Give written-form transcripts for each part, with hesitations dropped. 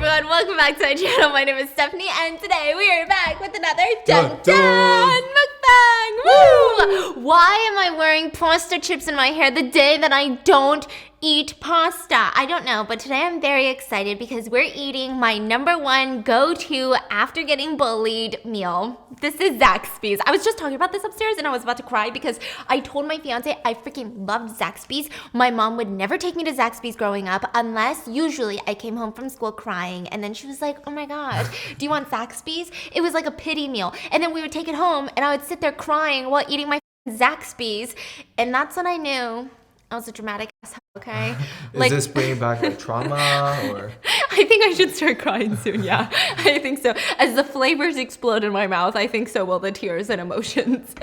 everyone, welcome back to my channel. My name is Stephanie and today we are back with another dun mukbang. Woo! Why am I wearing pasta chips in my hair the day that I don't eat pasta? I don't know, but today I'm very excited because we're eating my #1 go-to after getting bullied meal. This is Zaxby's. I was just talking about this upstairs and I was about to cry because I told my fiance I freaking loved Zaxby's. My mom would never take me to Zaxby's growing up unless usually I came home from school crying and then she was like, oh my god, do you want Zaxby's? It was like a pity meal. And then we would take it home and I would sit there crying while eating my Zaxby's, and that's when I knew I was a dramatic asshole, okay? Is this bringing back like trauma or? I think I should start crying soon, yeah. I think so. As the flavors explode in my mouth, I think so will the tears and emotions.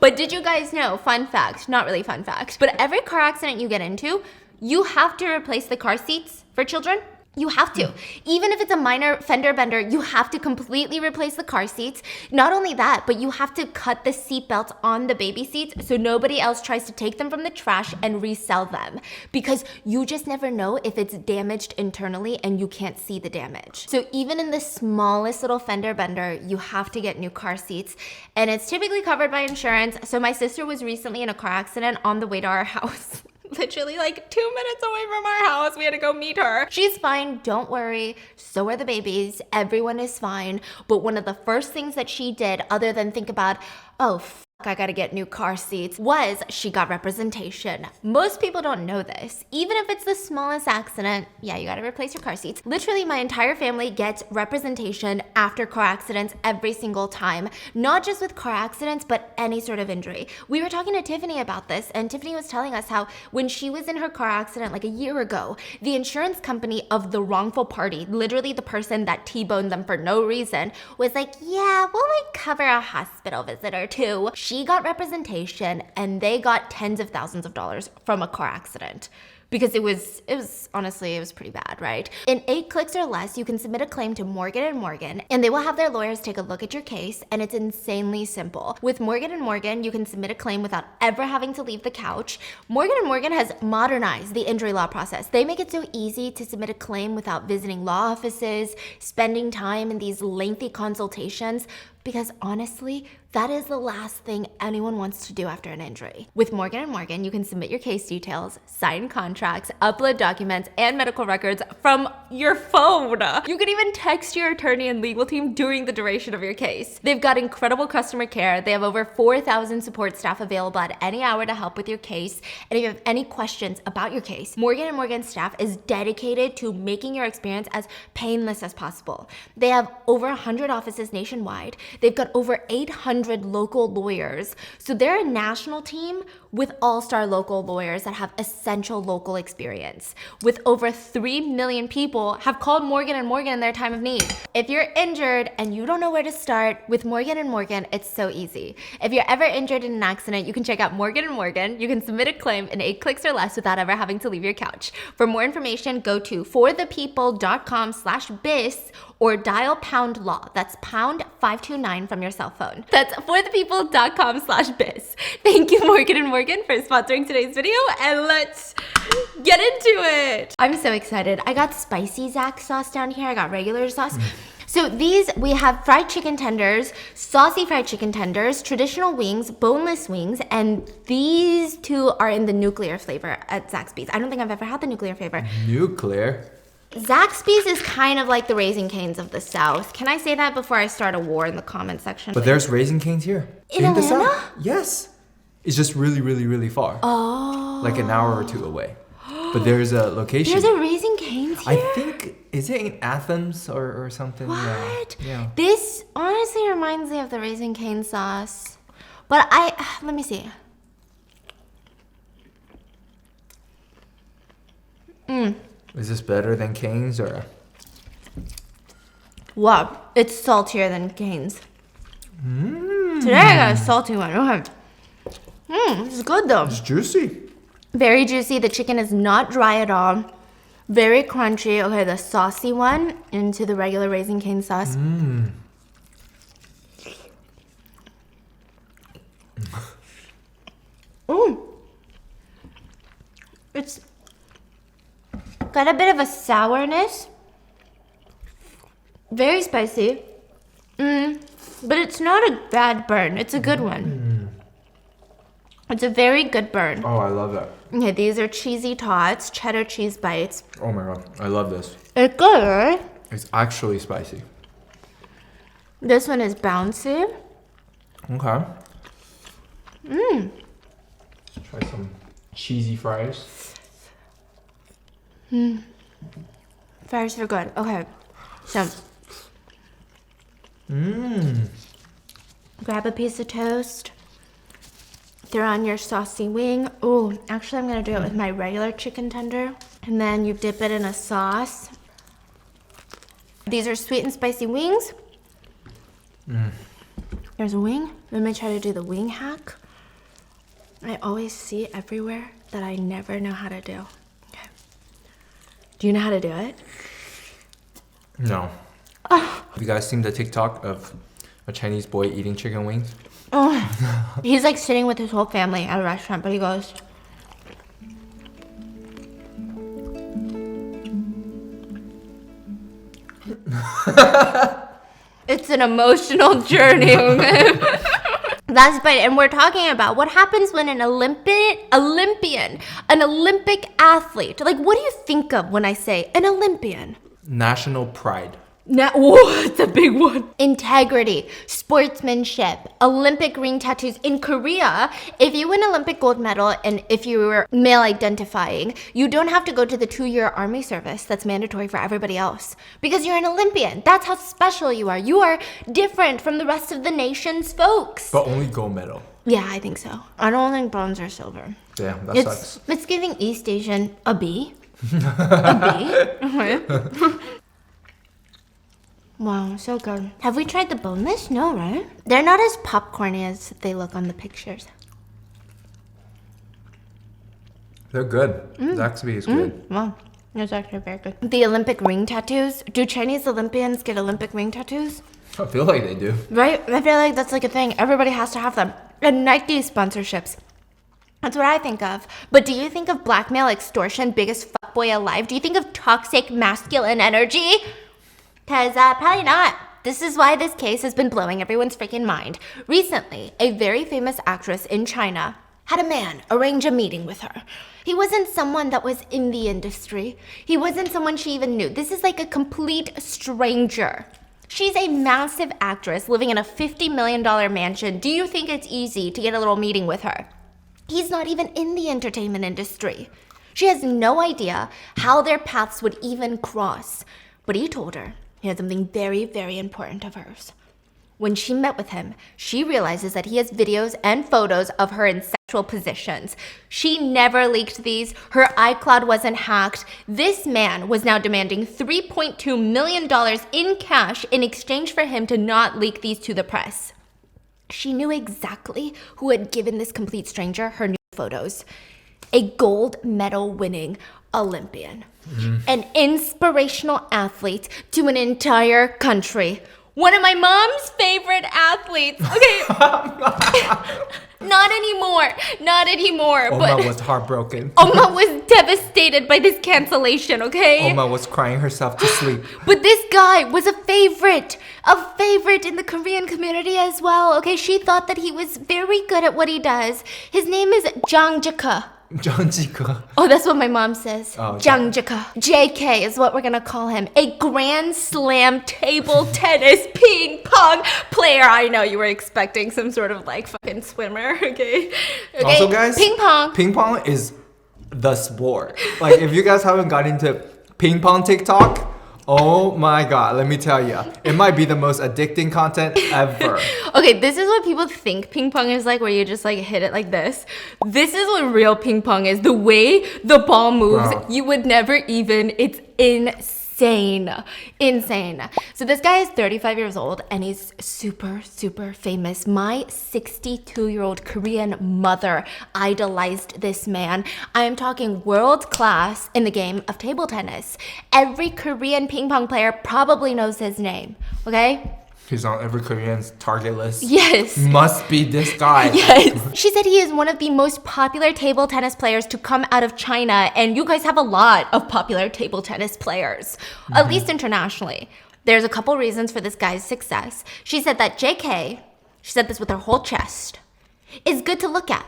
But did you guys know, fun fact, not really fun fact, but every car accident you get into, you have to replace the car seats for children. You have to. Even if it's a minor fender bender, you have to completely replace the car seats. Not only that, but you have to cut the seat belts on the baby seats so nobody else tries to take them from the trash and resell them. Because you just never know if it's damaged internally and you can't see the damage. So even in the smallest little fender bender, you have to get new car seats. And it's typically covered by insurance. So my sister was recently in a car accident on the way to our house. Literally like 2 minutes away from our house. We had to go meet her. She's fine, don't worry. So are the babies. Everyone is fine. But one of the first things that she did, other than think about, oh, I gotta get new car seats, was she got representation. Most people don't know this. Even if it's the smallest accident, yeah, you gotta replace your car seats. Literally, my entire family gets representation after car accidents every single time. Not just with car accidents, but any sort of injury. We were talking to Tiffany about this, and Tiffany was telling us how when she was in her car accident like a year ago, the insurance company of the wrongful party, literally the person that T-boned them for no reason, was like, yeah, we'll like cover a hospital visit or two. She got representation and they got tens of thousands of dollars from a car accident. Because it was honestly, it was pretty bad, right? In 8 clicks or less, you can submit a claim to Morgan & Morgan and they will have their lawyers take a look at your case, and it's insanely simple. With Morgan & Morgan, you can submit a claim without ever having to leave the couch. Morgan & Morgan has modernized the injury law process. They make it so easy to submit a claim without visiting law offices, spending time in these lengthy consultations, because honestly, that is the last thing anyone wants to do after an injury. With Morgan & Morgan, you can submit your case details, sign contracts, upload documents, and medical records from your phone. You can even text your attorney and legal team during the duration of your case. They've got incredible customer care. They have over 4,000 support staff available at any hour to help with your case. And if you have any questions about your case, Morgan & Morgan staff is dedicated to making your experience as painless as possible. They have over 100 offices nationwide. They've got over 800 local lawyers. So they're a national team with all-star local lawyers that have essential local experience. With over 3 million people have called Morgan & Morgan in their time of need. If you're injured and you don't know where to start, with Morgan & Morgan, it's so easy. If you're ever injured in an accident, you can check out Morgan & Morgan. You can submit a claim in 8 clicks or less without ever having to leave your couch. For more information, go to forthepeople.com/bis or dial #law. That's pound 529 from your cell phone. That's forthepeople.com/bis. Thank you, Morgan & Morgan, for sponsoring today's video, and let's get into it. I'm so excited. I got spicy Zax sauce down here. I got regular sauce. So these, we have fried chicken tenders, saucy fried chicken tenders, traditional wings, boneless wings, and these two are in the nuclear flavor at Zaxby's. I don't think I've ever had the nuclear flavor. Nuclear? Zaxby's is kind of like the Raising Cane's of the South. Can I say that before I start a war in the comment section? But there's Raising Cane's here. In the Atlanta? South. Yes. It's just really, really, really far. Oh. Like an hour or 2 away. But there's a location. There's a Raising Cane's here? I think, is it in Athens or something? What? Yeah. This honestly reminds me of the Raising Cane sauce. But let me see. Is this better than Cane's or? Wow, it's saltier than Cane's. Today I got a salty one. Okay. This is good though. It's juicy. Very juicy. The chicken is not dry at all. Very crunchy. Okay, the saucy one into the regular Raising Cane sauce. It's got a bit of a sourness. Very spicy. But it's not a bad burn. It's a good one. It's a very good burn. Oh, I love that. Okay, these are cheesy tots, cheddar cheese bites. Oh my god, I love this. It's good, right? It's actually spicy. This one is bouncy. Okay. Try some cheesy fries. Fries are good. Okay, so grab a piece of toast. Throw on your saucy wing. Oh, actually I'm gonna do it with my regular chicken tender. And then you dip it in a sauce. These are sweet and spicy wings. There's a wing. Let me try to do the wing hack. I always see it everywhere that I never know how to do. Okay. Do you know how to do it? No. Have you guys seen the TikTok of a Chinese boy eating chicken wings? Oh. He's like sitting with his whole family at a restaurant, but he goes, it's an emotional journey. Last bite, and we're talking about what happens when an Olympic athlete, like what do you think of when I say an Olympian? National pride. Whoa, that's a big one. Integrity, sportsmanship, Olympic ring tattoos. In Korea, if you win Olympic gold medal and if you were male identifying, you don't have to go to the 2-year army service that's mandatory for everybody else because you're an Olympian. That's how special you are. You are different from the rest of the nation's folks. But only gold medal. Yeah, I think so. I don't think bronze or silver. Yeah, that sucks. It's giving East Asian a B. A B. Okay. Wow, so good. Have we tried the boneless? No, right? They're not as popcorny as they look on the pictures. They're good. Zaxby is good. Wow, that's actually very good. The Olympic ring tattoos. Do Chinese Olympians get Olympic ring tattoos? I feel like they do. Right? I feel like that's like a thing. Everybody has to have them. And Nike sponsorships. That's what I think of. But do you think of blackmail, extortion, biggest fuckboy alive? Do you think of toxic masculine energy? Because probably not. This is why this case has been blowing everyone's freaking mind. Recently, a very famous actress in China had a man arrange a meeting with her. He wasn't someone that was in the industry. He wasn't someone she even knew. This is like a complete stranger. She's a massive actress living in a $50 million mansion. Do you think it's easy to get a little meeting with her? He's not even in the entertainment industry. She has no idea how their paths would even cross. But he told her he had something very, very important of hers. When she met with him, she realizes that he has videos and photos of her in sexual positions. She never leaked these. Her iCloud wasn't hacked. This man was now demanding $3.2 million in cash in exchange for him to not leak these to the press. She knew exactly who had given this complete stranger her new photos. A gold medal winning Olympian. An inspirational athlete to an entire country. One of my mom's favorite athletes. Okay. Not anymore. Not anymore. Oma was heartbroken. Oma was devastated by this cancellation, okay? Oma was crying herself to sleep. But this guy was a favorite in the Korean community as well, okay? She thought that he was very good at what he does. His name is Jang Jika. Jika. Oh, that's what my mom says. Oh, Jang Jika. JK is what we're gonna call him. A Grand Slam table tennis ping pong player. I know you were expecting some sort of like fucking swimmer, okay? Also, guys, ping pong. Ping pong is the sport. Like, if you guys haven't got into ping pong TikTok, oh my god, let me tell you, it might be the most addicting content ever. Okay, this is what people think ping pong is like, where you just like hit it like this. This is what real ping pong is. The way the ball moves, Wow. You would never even, it's insane. So this guy is 35 years old and he's super, super famous. My 62-year-old Korean mother idolized this man. I am talking world class in the game of table tennis. Every Korean ping pong player probably knows his name, okay? He's on every Korean's target list. Yes. Must be this guy. Yes. She said he is one of the most popular table tennis players to come out of China, and you guys have a lot of popular table tennis players, at least internationally. There's a couple reasons for this guy's success. She said that JK, she said this with her whole chest, is good to look at.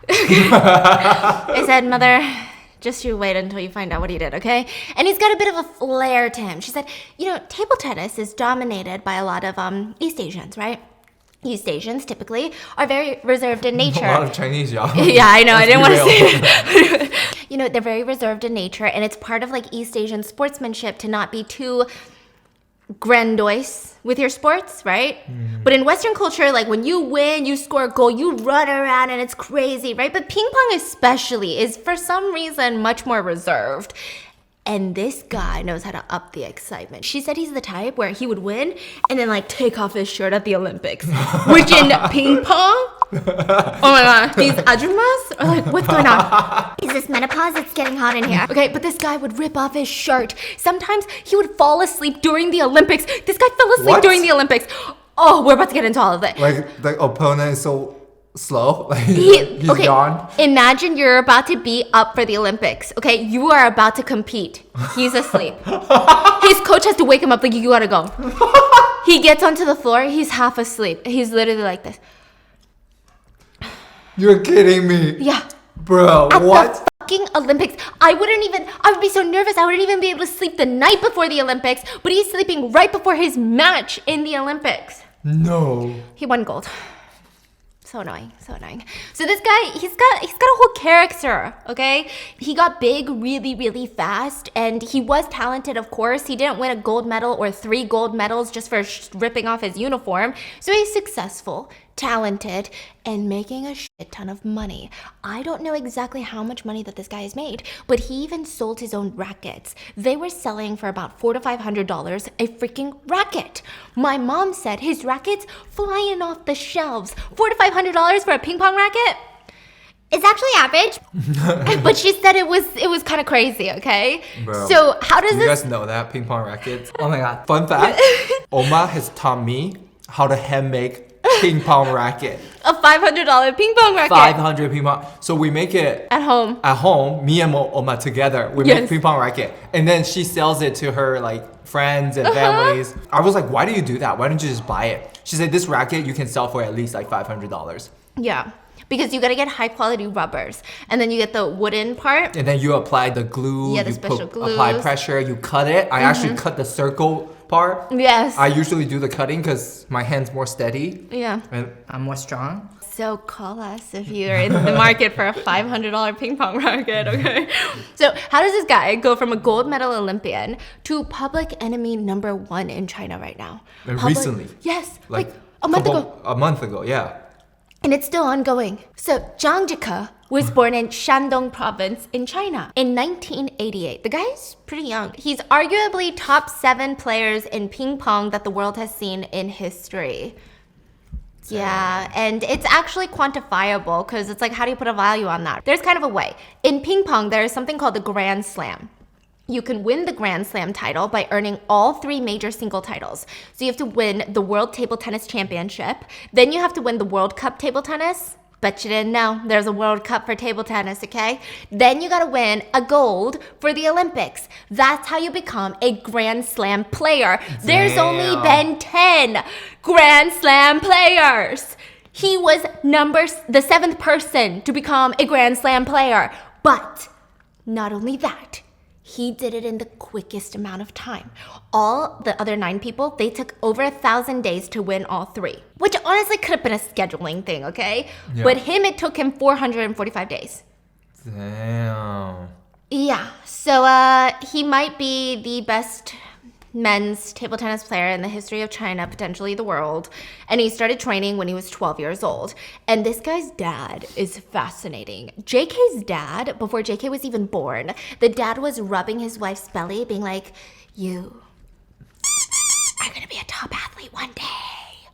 I said, mother, just you wait until you find out what he did, okay? And he's got a bit of a flair to him. She said, table tennis is dominated by a lot of East Asians, right? East Asians typically are very reserved in nature. A lot of Chinese, y'all. Yeah, I know. I didn't want to say it. They're very reserved in nature, and it's part of like East Asian sportsmanship to not be too grandiose with your sports, right? But in Western culture, like when you win, you score a goal, you run around and it's crazy, right? But ping pong especially is for some reason much more reserved. And this guy knows how to up the excitement. She said he's the type where he would win and then like take off his shirt at the Olympics. Which in ping pong, oh my god, these ajumas are like, what's going on? Is this menopause? It's getting hot in here. Okay, but this guy would rip off his shirt. Sometimes he would fall asleep during the Olympics. This guy fell asleep during the Olympics. Oh, we're about to get into all of it. Like the opponent is so slow. Like he's gone. Imagine you're about to be up for the Olympics. Okay, you are about to compete. He's asleep. His coach has to wake him up like, you gotta go. He gets onto the floor. He's half asleep. He's literally like this. You're kidding me. Yeah. Bro, At what? the fucking Olympics. I would be so nervous. I wouldn't even be able to sleep the night before the Olympics, but he's sleeping right before his match in the Olympics. No. He won gold. So annoying, so annoying. So this guy, he's got a whole character, okay? He got big really, really fast, and he was talented, of course. He didn't win a gold medal or 3 gold medals just for ripping off his uniform. So he's successful, talented, and making a shit ton of money. I don't know exactly how much money that this guy has made, but he even sold his own rackets. They were selling for about $400 to $500 a freaking racket. My mom said his rackets flying off the shelves. $400 to $500 for a ping pong racket? It's actually average. But she said it was kind of crazy, okay? Bro, so how does you guys know that ping pong rackets? Oh my god. Fun fact, Oma has taught me how to hand make ping pong racket. A $500 ping pong racket. 500 ping pong. So we make it at home. At home, me and Oma together. We make ping pong racket, and then she sells it to her like friends and families. I was like, why do you do that? Why don't you just buy it? She said this racket you can sell for at least like $500. Yeah. Because you gotta get high quality rubbers, and then you get the wooden part, and then you apply the glue. Yeah, the special glue. Apply pressure. You cut it. I actually cut the circle part. Yes. I usually do the cutting because my hand's more steady. Yeah. And I'm more strong. So call us if you're in the market for a $500 ping pong racket, okay? So how does this guy go from a gold medal Olympian to public enemy number 1 in China right now? Recently. Yes, like a month ago. A month ago, yeah. And it's still ongoing. So Zhang Jike was born in Shandong province in China in 1988. The guy's pretty young. He's arguably top 7 players in ping pong that the world has seen in history. Yeah, and it's actually quantifiable because it's like, how do you put a value on that? There's kind of a way. In ping pong, there is something called the Grand Slam. You can win the Grand Slam title by earning all 3 major single titles. So you have to win the World Table Tennis Championship. Then you have to win the World Cup Table Tennis. Bet you didn't know there's a World Cup for table tennis, okay? Then you gotta win a gold for the Olympics. That's how you become a Grand Slam player. Damn. There's only been 10 Grand Slam players. He was the 7th person to become a Grand Slam player. But not only that, he did it in the quickest amount of time. All the other 9 people, they took over 1,000 days to win all 3. Which honestly could have been a scheduling thing, okay? Yeah. But it took him 445 days. Damn. Yeah, so he might be the best men's table tennis player in the history of China, potentially the world. And he started training when he was 12 years old. And this guy's dad is fascinating. JK's dad, before JK was even born, the dad was rubbing his wife's belly, being like, you are gonna be a top athlete one day.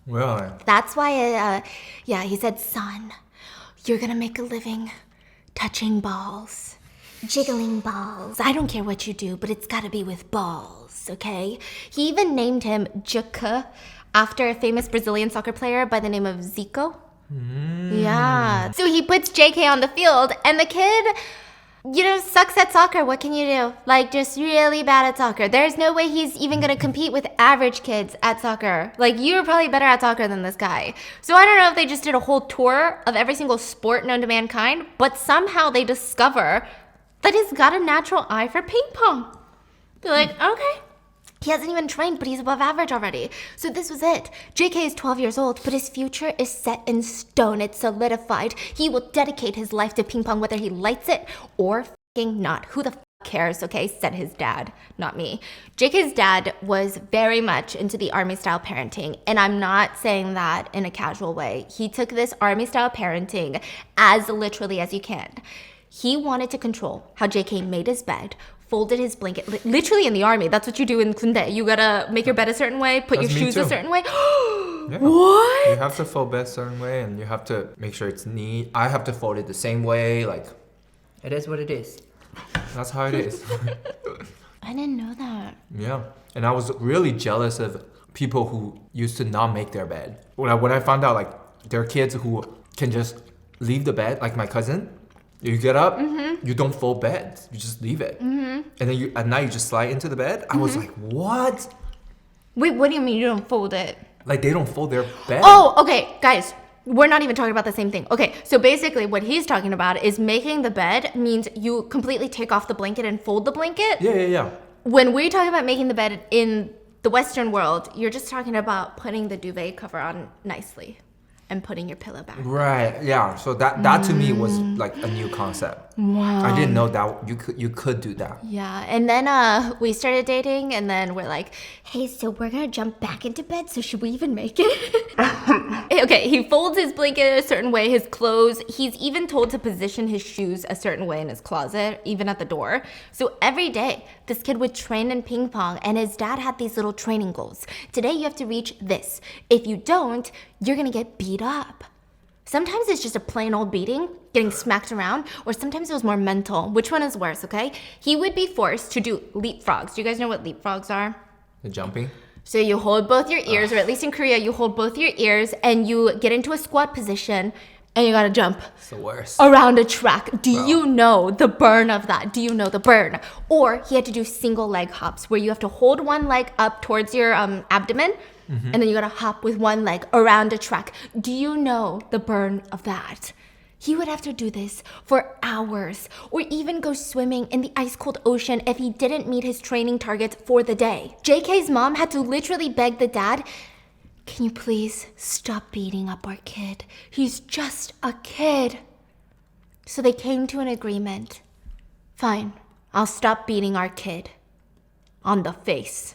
Really? That's why, he said, son, you're gonna make a living touching balls, jiggling balls. I don't care what you do, but it's gotta be with balls, okay? He even named him Jike after a famous Brazilian soccer player by the name of Zico. Yeah. So he puts JK on the field, and the kid sucks at soccer. What can you do? Like, just really bad at soccer. There's no way he's even going to compete with average kids at soccer. Like, you're probably better at soccer than this guy. So I don't know if they just did a whole tour of every single sport known to mankind, but somehow they discover that he's got a natural eye for ping pong. They're like, okay. He hasn't even trained, but he's above average already. So this was it. JK is 12 years old, but his future is set in stone. It's solidified. He will dedicate his life to ping pong, whether he likes it or fucking not. Who the cares, okay? Said his dad, not me. JK's dad was very much into the army-style parenting, and I'm not saying that in a casual way. He took this army-style parenting as literally as you can. He wanted to control how JK made his bed, folded his blanket, literally in the army. That's what you do in kunde. You gotta make your bed a certain way, put your shoes a certain way. Yeah. What? You have to fold bed a certain way, and you have to make sure it's neat. I have to fold it the same way. Like, it is what it is. That's how it is. I didn't know that. Yeah. And I was really jealous of people who used to not make their bed. When I found out, like, there are kids who can just leave the bed, like my cousin. You get up, you don't fold beds. You just leave it. And then at night you just slide into the bed. I was like, what? Wait, what do you mean you don't fold it? Like, they don't fold their bed. Oh, okay, guys. We're not even talking about the same thing. Okay, so basically what he's talking about is making the bed means you completely take off the blanket and fold the blanket. Yeah. When we talk about making the bed in the Western world, you're just talking about putting the duvet cover on nicely and putting your pillow back. Right, yeah. So that to me was like a new concept. Wow. I didn't know that you could do that. Yeah, and then we started dating, and then we're like, hey, so we're gonna jump back into bed, so should we even make it? Okay, he folds his blanket a certain way, his clothes. He's even told to position his shoes a certain way in his closet, even at the door. So every day, this kid would train in ping pong, and his dad had these little training goals. Today, you have to reach this. If you don't, you're gonna get beat up. Sometimes it's just a plain old beating, getting smacked around, or sometimes it was more mental. Which one is worse, okay? He would be forced to do leapfrogs. Do you guys know what leapfrogs are? The jumping? So you hold both your ears, or at least in Korea, you hold both your ears and you get into a squat position and you gotta jump. It's the worst. Around a track. Do you know the burn of that? Do you know the burn? Or he had to do single leg hops where you have to hold one leg up towards your abdomen. And then you gotta hop with one leg around a track. Do you know the burn of that? He would have to do this for hours, or even go swimming in the ice cold ocean if he didn't meet his training targets for the day. JK's mom had to literally beg the dad, can you please stop beating up our kid? He's just a kid. So they came to an agreement. Fine, I'll stop beating our kid. On the face.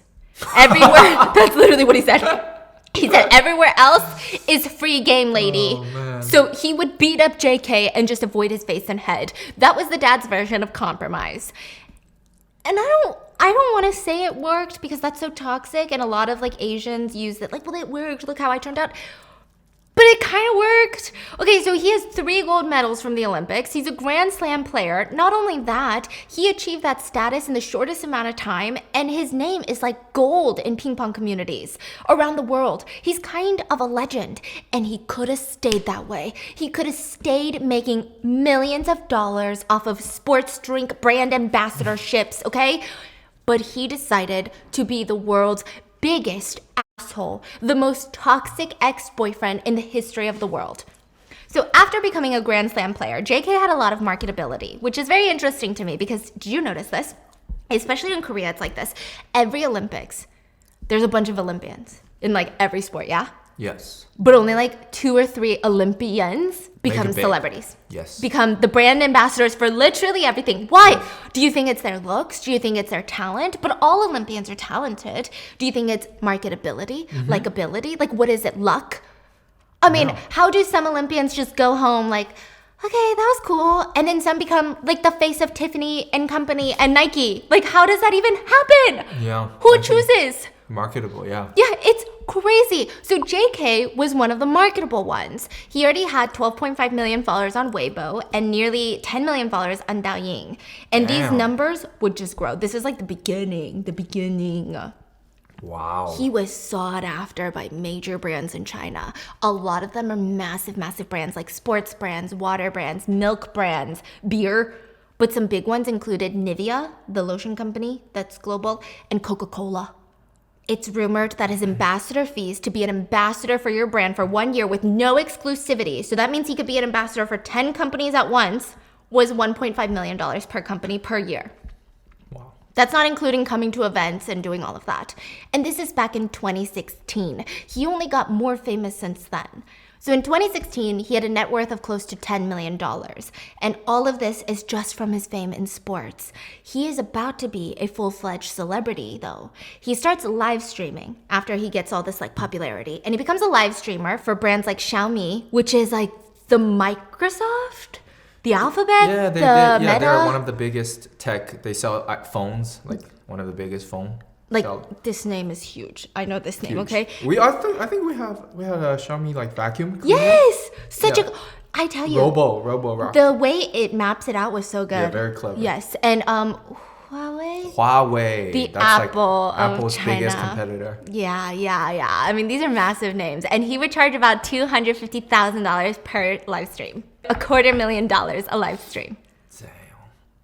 Everywhere, that's literally what he said. He said everywhere else is free game, lady. Oh, so he would beat up JK and just avoid his face and head. That was the dad's version of compromise. And I don't want to say it worked because that's so toxic, and a lot of like Asians use it like, well, it worked, look how I turned out. But it kind of worked. Okay, so he has 3 gold medals from the Olympics. He's a Grand Slam player. Not only that, he achieved that status in the shortest amount of time, and his name is like gold in ping pong communities around the world. He's kind of a legend, and he could have stayed that way. He could have stayed making millions of dollars off of sports drink brand ambassadorships, okay? But he decided to be the world's biggest asshole, the most toxic ex-boyfriend in the history of the world. So after becoming a Grand Slam player, JK had a lot of marketability, which is very interesting to me because, did you notice this? Especially in Korea, it's like this. Every Olympics, there's a bunch of Olympians in like every sport, yeah? Yes. But only like 2 or 3 Olympians become celebrities. Yes. Become the brand ambassadors for literally everything. Why? Do you think it's their looks? Do you think it's their talent? But all Olympians are talented. Do you think it's marketability? Likability? Like, what is it? Luck? I mean, how do some Olympians just go home like, okay, that was cool, and then some become like the face of Tiffany and Company and Nike? Like, how does that even happen? Yeah. Who chooses? Marketable, yeah. Yeah, it's crazy. So JK was one of the marketable ones. He already had 12.5 million followers on Weibo and nearly 10 million followers on Douyin. And these numbers would just grow. This is like the beginning. Wow. He was sought after by major brands in China. A lot of them are massive, massive brands like sports brands, water brands, milk brands, beer. But some big ones included Nivea, the lotion company that's global, and Coca-Cola. It's rumored that his ambassador fees to be an ambassador for your brand for 1 year with no exclusivity, so that means he could be an ambassador for 10 companies at once, was $1.5 million per company per year. Wow. That's not including coming to events and doing all of that. And this is back in 2016. He only got more famous since then. So in 2016, he had a net worth of close to $10 million. And all of this is just from his fame in sports. He is about to be a full-fledged celebrity, though. He starts live streaming after he gets all this popularity. And he becomes a live streamer for brands like Xiaomi, which is like the Microsoft, the Alphabet, Meta. Meta. They're one of the biggest tech. They sell phones, like one of the biggest phone. This name is huge. I know this name, Huge. okay? I think we have a Xiaomi vacuum cleaner. Yes! I tell you. Robo rock. The way it maps it out was so good. Yeah, very clever. Yes. And Huawei? Huawei. The That's Apple like of Apple's China. biggest competitor. Yeah. I mean, these are massive names. And he would charge about $250,000 per live stream. $250,000 a live stream. Damn.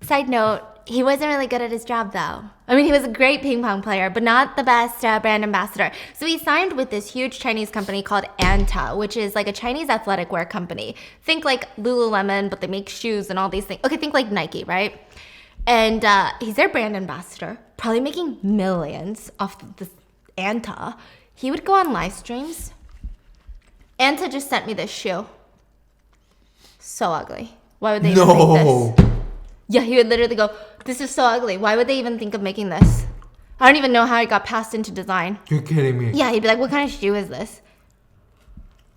Side note, he wasn't really good at his job, though. I mean, he was a great ping pong player, but not the best brand ambassador. So he signed with this huge Chinese company called Anta, which is like a Chinese athletic wear company. Think like Lululemon, but they make shoes and all these things. Okay, think like Nike, right? And he's their brand ambassador, probably making millions off this Anta. He would go on live streams. Anta just sent me this shoe. So ugly. Why would they even make this? Yeah, he would literally go, this is so ugly. Why would they even think of making this? I don't even know how it got passed into design. You're kidding me. Yeah, he'd be like, what kind of shoe is this?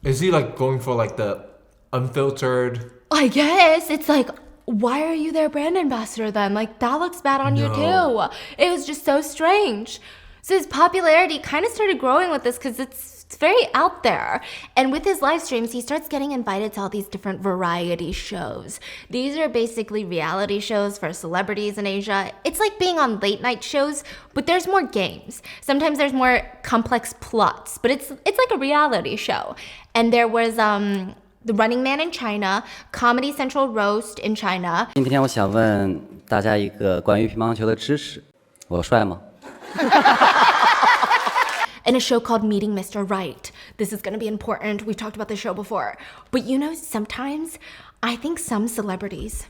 Is he going for the unfiltered? I guess. It's like, why are you their brand ambassador then? That looks bad on you too. It was just so strange. So his popularity kind of started growing with this because it's very out there. And with his live streams, he starts getting invited to all these different variety shows. These are basically reality shows for celebrities in Asia. It's like being on late night shows, but there's more games. Sometimes there's more complex plots, but it's like a reality show. And there was The Running Man in China, Comedy Central Roast in China. 今天我想问大家一个关于乒乓球的知识，我帅吗？ And a show called Meeting Mr. Right. This is going to be important. We've talked about this show before. But sometimes I think some celebrities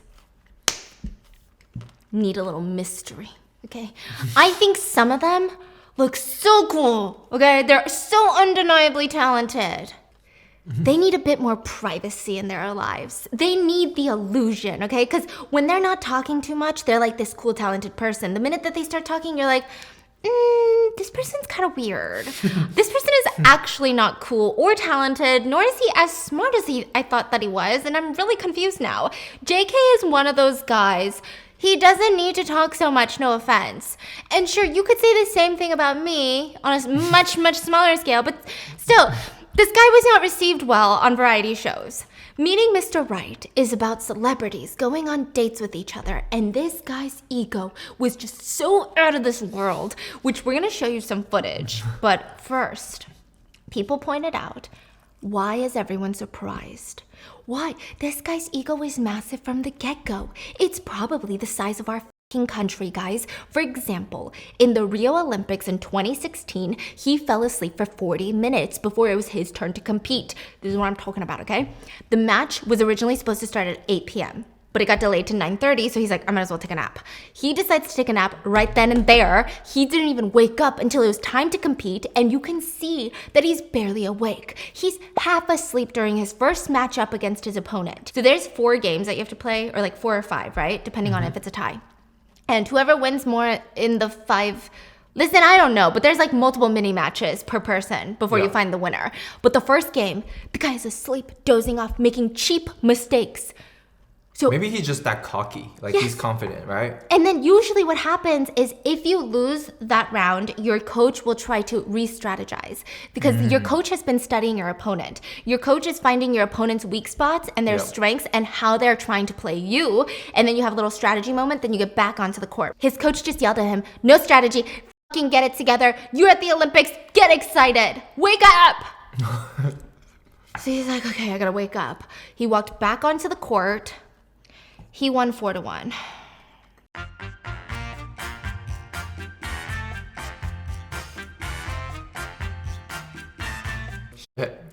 need a little mystery, okay? I think some of them look so cool, okay? They're so undeniably talented. They need a bit more privacy in their lives. They need the illusion, okay? Because when they're not talking too much, they're like this cool, talented person. The minute that they start talking, you're like, this person's kind of weird. This person is actually not cool or talented, nor is he as smart as I thought that he was, and I'm really confused now. JK is one of those guys. He doesn't need to talk so much, no offense. And sure, you could say the same thing about me on a much, much smaller scale, but still, this guy was not received well on variety shows. Meeting Mr. Right is about celebrities going on dates with each other, and this guy's ego was just so out of this world, which we're going to show you some footage. But first, people pointed out, why is everyone surprised? Why? This guy's ego is massive from the get-go. It's probably the size of our country, guys. For example, in the Rio Olympics in 2016, he fell asleep for 40 minutes before it was his turn to compete. This is what I'm talking about, okay? The match was originally supposed to start at 8 p.m., but it got delayed to 9:30, so he's like, I might as well take a nap. He decides to take a nap right then and there. He didn't even wake up until it was time to compete, and you can see that he's barely awake. He's half asleep during his first matchup against his opponent. So there's 4 games that you have to play, or 4 or 5, right? Depending on if it's a tie. And whoever wins more in the 5, listen, I don't know, but there's multiple mini matches per person before you find the winner. But the first game, the guy is asleep, dozing off, making cheap mistakes. So maybe he's just that cocky, he's confident, right? And then usually what happens is if you lose that round, your coach will try to re-strategize because your coach has been studying your opponent. Your coach is finding your opponent's weak spots and their strengths and how they're trying to play you. And then you have a little strategy moment, then you get back onto the court. His coach just yelled at him, no strategy, fucking get it together. You're at the Olympics, get excited, wake up. So he's like, okay, I gotta wake up. He walked back onto the court. He won 4-1.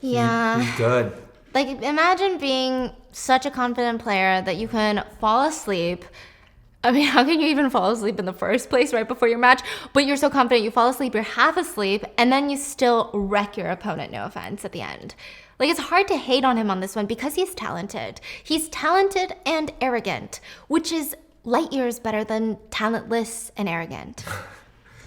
Yeah. He's good. Like, imagine being such a confident player that you can fall asleep. I mean, how can you even fall asleep in the first place right before your match? But you're so confident, you fall asleep, you're half asleep, and then you still wreck your opponent, no offense, at the end. Like, it's hard to hate on him on this one because he's talented. He's talented and arrogant, which is light years better than talentless and arrogant.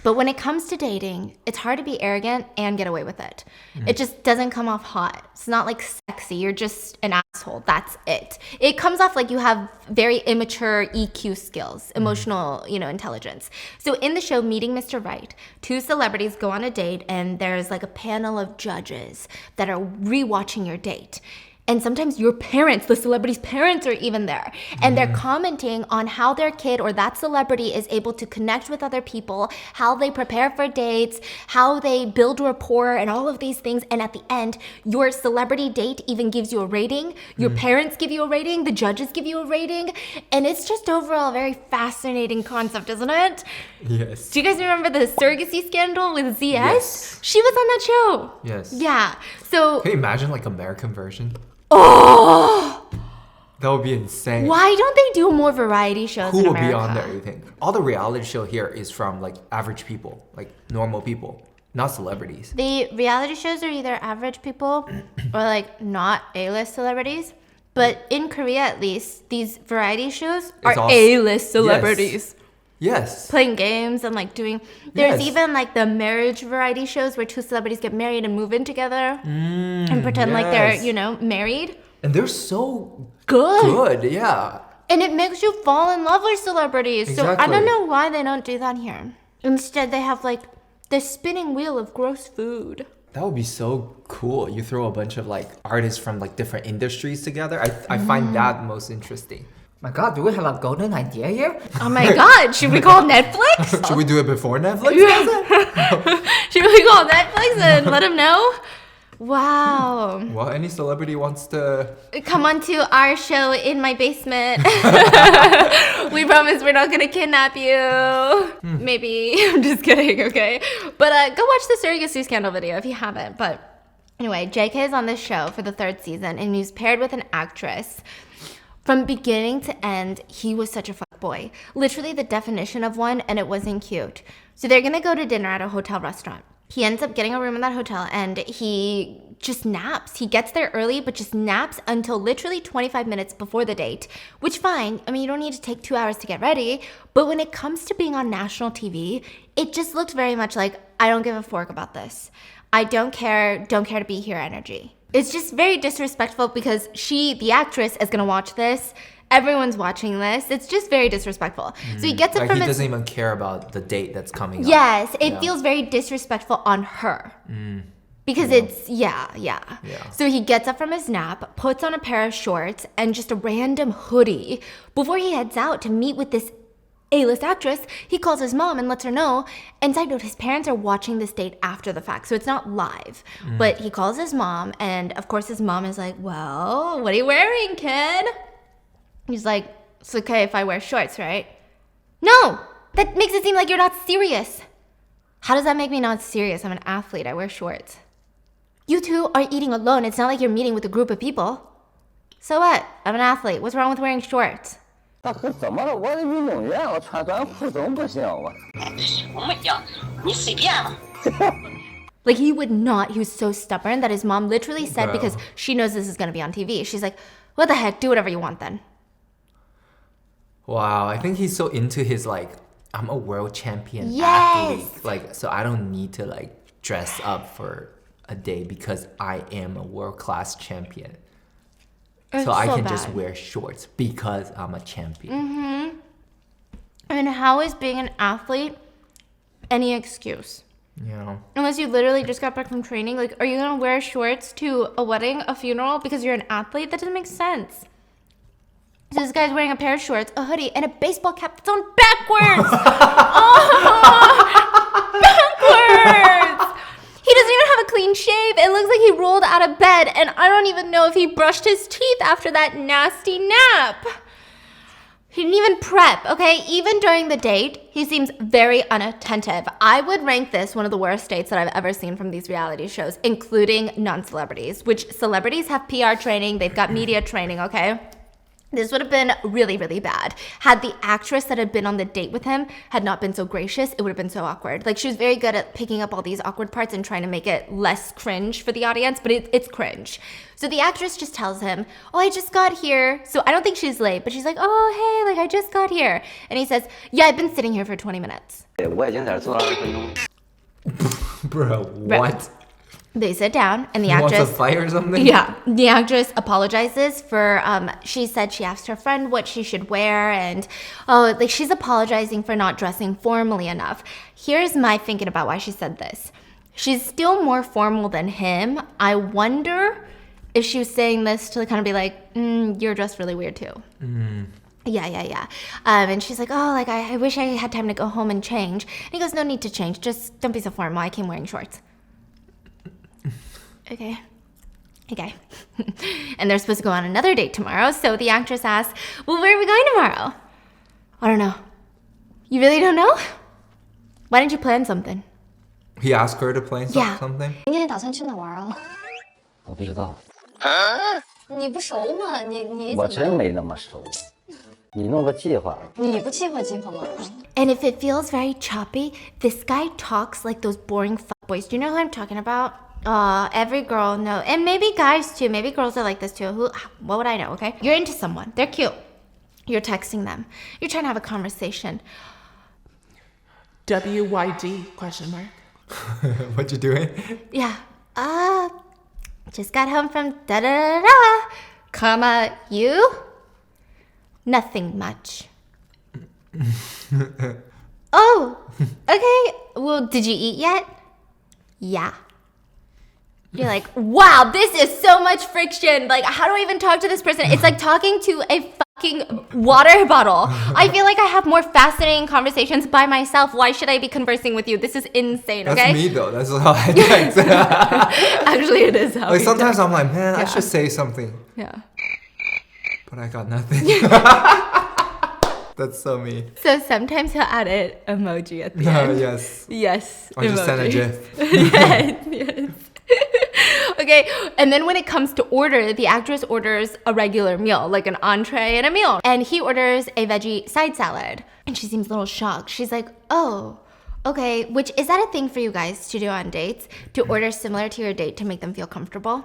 But when it comes to dating, it's hard to be arrogant and get away with it. It just doesn't come off hot. It's not like sexy. You're just an asshole. That's it. It comes off like you have very immature EQ skills, emotional, intelligence. So in the show, Meeting Mr. Right, 2 celebrities go on a date and there's like a panel of judges that are rewatching your date. And sometimes your parents, the celebrity's parents, are even there. And they're commenting on how their kid or that celebrity is able to connect with other people, how they prepare for dates, how they build rapport, and all of these things. And at the end, your celebrity date even gives you a rating. Your parents give you a rating. The judges give you a rating. And it's just overall a very fascinating concept, isn't it? Yes. Do you guys remember the surrogacy scandal with ZS? Yes. She was on that show. Yes. Yeah. So... Can you imagine like American version? Oh! That would be insane. Why don't they do more variety shows Who in will America? be on there, you think? All the reality show here is from like average people, like normal people, not celebrities. The reality shows are either average people or like not A-list celebrities. But in Korea, at least, these variety shows are A-list celebrities. Yes. Playing games and like doing... There's Yes. even like the marriage variety shows where 2 celebrities get married and move in together and pretend like they're, married. And they're so Good. good, yeah. And it makes you fall in love with celebrities. So I don't Exactly. know why they don't do that here. Instead, they have like the spinning wheel of gross food. That would be so cool. You throw a bunch of like artists from like different industries together. I find that most interesting. My God, do we have a golden idea here? Oh my God, should we call Netflix? Should we do it before Netflix? Should we call Netflix and let them know? Wow. Well, any celebrity wants to... Come on to our show in my basement. We promise we're not gonna kidnap you. Maybe. I'm just kidding, okay? But go watch the surrogacy scandal video if you haven't. But anyway, JK is on this show for the 3rd season and he's paired with an actress. From beginning to end, he was such a fuckboy. Literally the definition of one, and it wasn't cute. So they're gonna go to dinner at a hotel restaurant. He ends up getting a room in that hotel and he just naps. He gets there early, but just naps until literally 25 minutes before the date, which fine. I mean, you don't need to take 2 hours to get ready. But when it comes to being on national TV, it just looked very much like, I don't give a fork about this. I don't care to be here energy. It's just very disrespectful because she, the actress, is gonna watch this. Everyone's watching this. It's just very disrespectful. So he gets it Like from he his... doesn't even care about the date that's coming up. Yes, it feels very disrespectful on her. Because it's, yeah. So he gets up from his nap, puts on a pair of shorts and just a random hoodie. Before he heads out to meet with this A-list actress, he calls his mom and lets her know. And side note, his parents are watching this date after the fact, so it's not live. But he calls his mom, and of course his mom is like, well, what are you wearing, kid? He's like, it's okay if I wear shorts, right? No! That makes it seem like you're not serious. How does that make me not serious? I'm an athlete. I wear shorts. You two are eating alone. It's not like you're meeting with a group of people. So what? I'm an athlete. What's wrong with wearing shorts? 大哥，怎么了？我在运动员，我穿短裤怎么不行？我我没讲，你随便了。 Like, he would not. He was so stubborn that his mom literally said, Bro. because she knows this is going to be on TV, she's like, what the heck? Do whatever you want then. Wow, I think he's so into his like, I'm a world champion Yes. athlete. Like, so I don't need to like dress up for a day because I am a world-class champion. It's So I can bad. just wear shorts because I'm a champion. And how is being an athlete any excuse? You know? Unless you literally just got back from training. Like, are you going to wear shorts to a wedding, a funeral, because you're an athlete? That doesn't make sense. So this guy's wearing a pair of shorts, a hoodie, and a baseball cap that's on backwards. Backwards. He doesn't even have a clean shave. It looks like he rolled out of bed, and I don't even know if he brushed his teeth after that nasty nap. He didn't even prep, okay? Even during the date, he seems very unattentive. I would rank this one of the worst dates that I've ever seen from these reality shows, including non-celebrities, which celebrities have PR training, they've got media training, okay? This would have been really, really bad. Had the actress that had been on the date with him had not been so gracious, it would have been so awkward. Like, she was very good at picking up all these awkward parts and trying to make it less cringe for the audience, but it's cringe. So the actress just tells him, oh, I just got here. So I don't think she's late, but she's like, oh, hey, like I just got here. And he says, yeah, I've been sitting here for 20 minutes. 我已经在这坐了20分钟。 Bro, what? They sit down and the He wants actress... a fight or something? Yeah, the actress apologizes for, she said she asked her friend what she should wear and, like she's apologizing for not dressing formally enough. Here's my thinking about why she said this. She's still more formal than him. I wonder if she was saying this to kind of be like, you're dressed really weird too. Yeah. And she's like, oh, like I wish I had time to go home and change. And he goes, no need to change. Just don't be so formal. I came wearing shorts. Okay. And they're supposed to go on another date tomorrow. So the actress asks, well, where are we going tomorrow? I don't know. You really don't know? Why didn't you plan something? He asked her to plan Yeah. something? 明天打算去哪玩啊？我不知道，你不熟吗？你我真没那么熟。你弄个计划。你不计划吗？ And if it feels very choppy, this guy talks like those boring fuckboys. Do you know who I'm talking about? Every girl knows. And maybe guys too. Maybe girls are like this too. What would I know, okay? You're into someone. They're cute. You're texting them. You're trying to have a conversation. WYD question mark. What you doing? Yeah. Just got home from da-da-da-da. Comma, you? Nothing much. Oh, okay. Well, did you eat yet? Yeah. You're like, wow, this is so much friction. Like, how do I even talk to this person? It's like talking to a fucking water bottle. I feel like I have more fascinating conversations by myself. Why should I be conversing with you? This is insane, okay? That's me though. That's how I text. Actually, it is how Like we sometimes text. I'm like, man, I Yeah. should say something. Yeah. But I got nothing. That's so me. So sometimes he'll add an emoji at the end. Yes. Yes. Or just send a emoji. GIF. yes. Okay, and then when it comes to order, the actress orders a regular meal, like an entree and a meal. And he orders a veggie side salad. And she seems a little shocked. She's like, oh, okay. Which, is that a thing for you guys to do on dates? To order similar to your date to make them feel comfortable?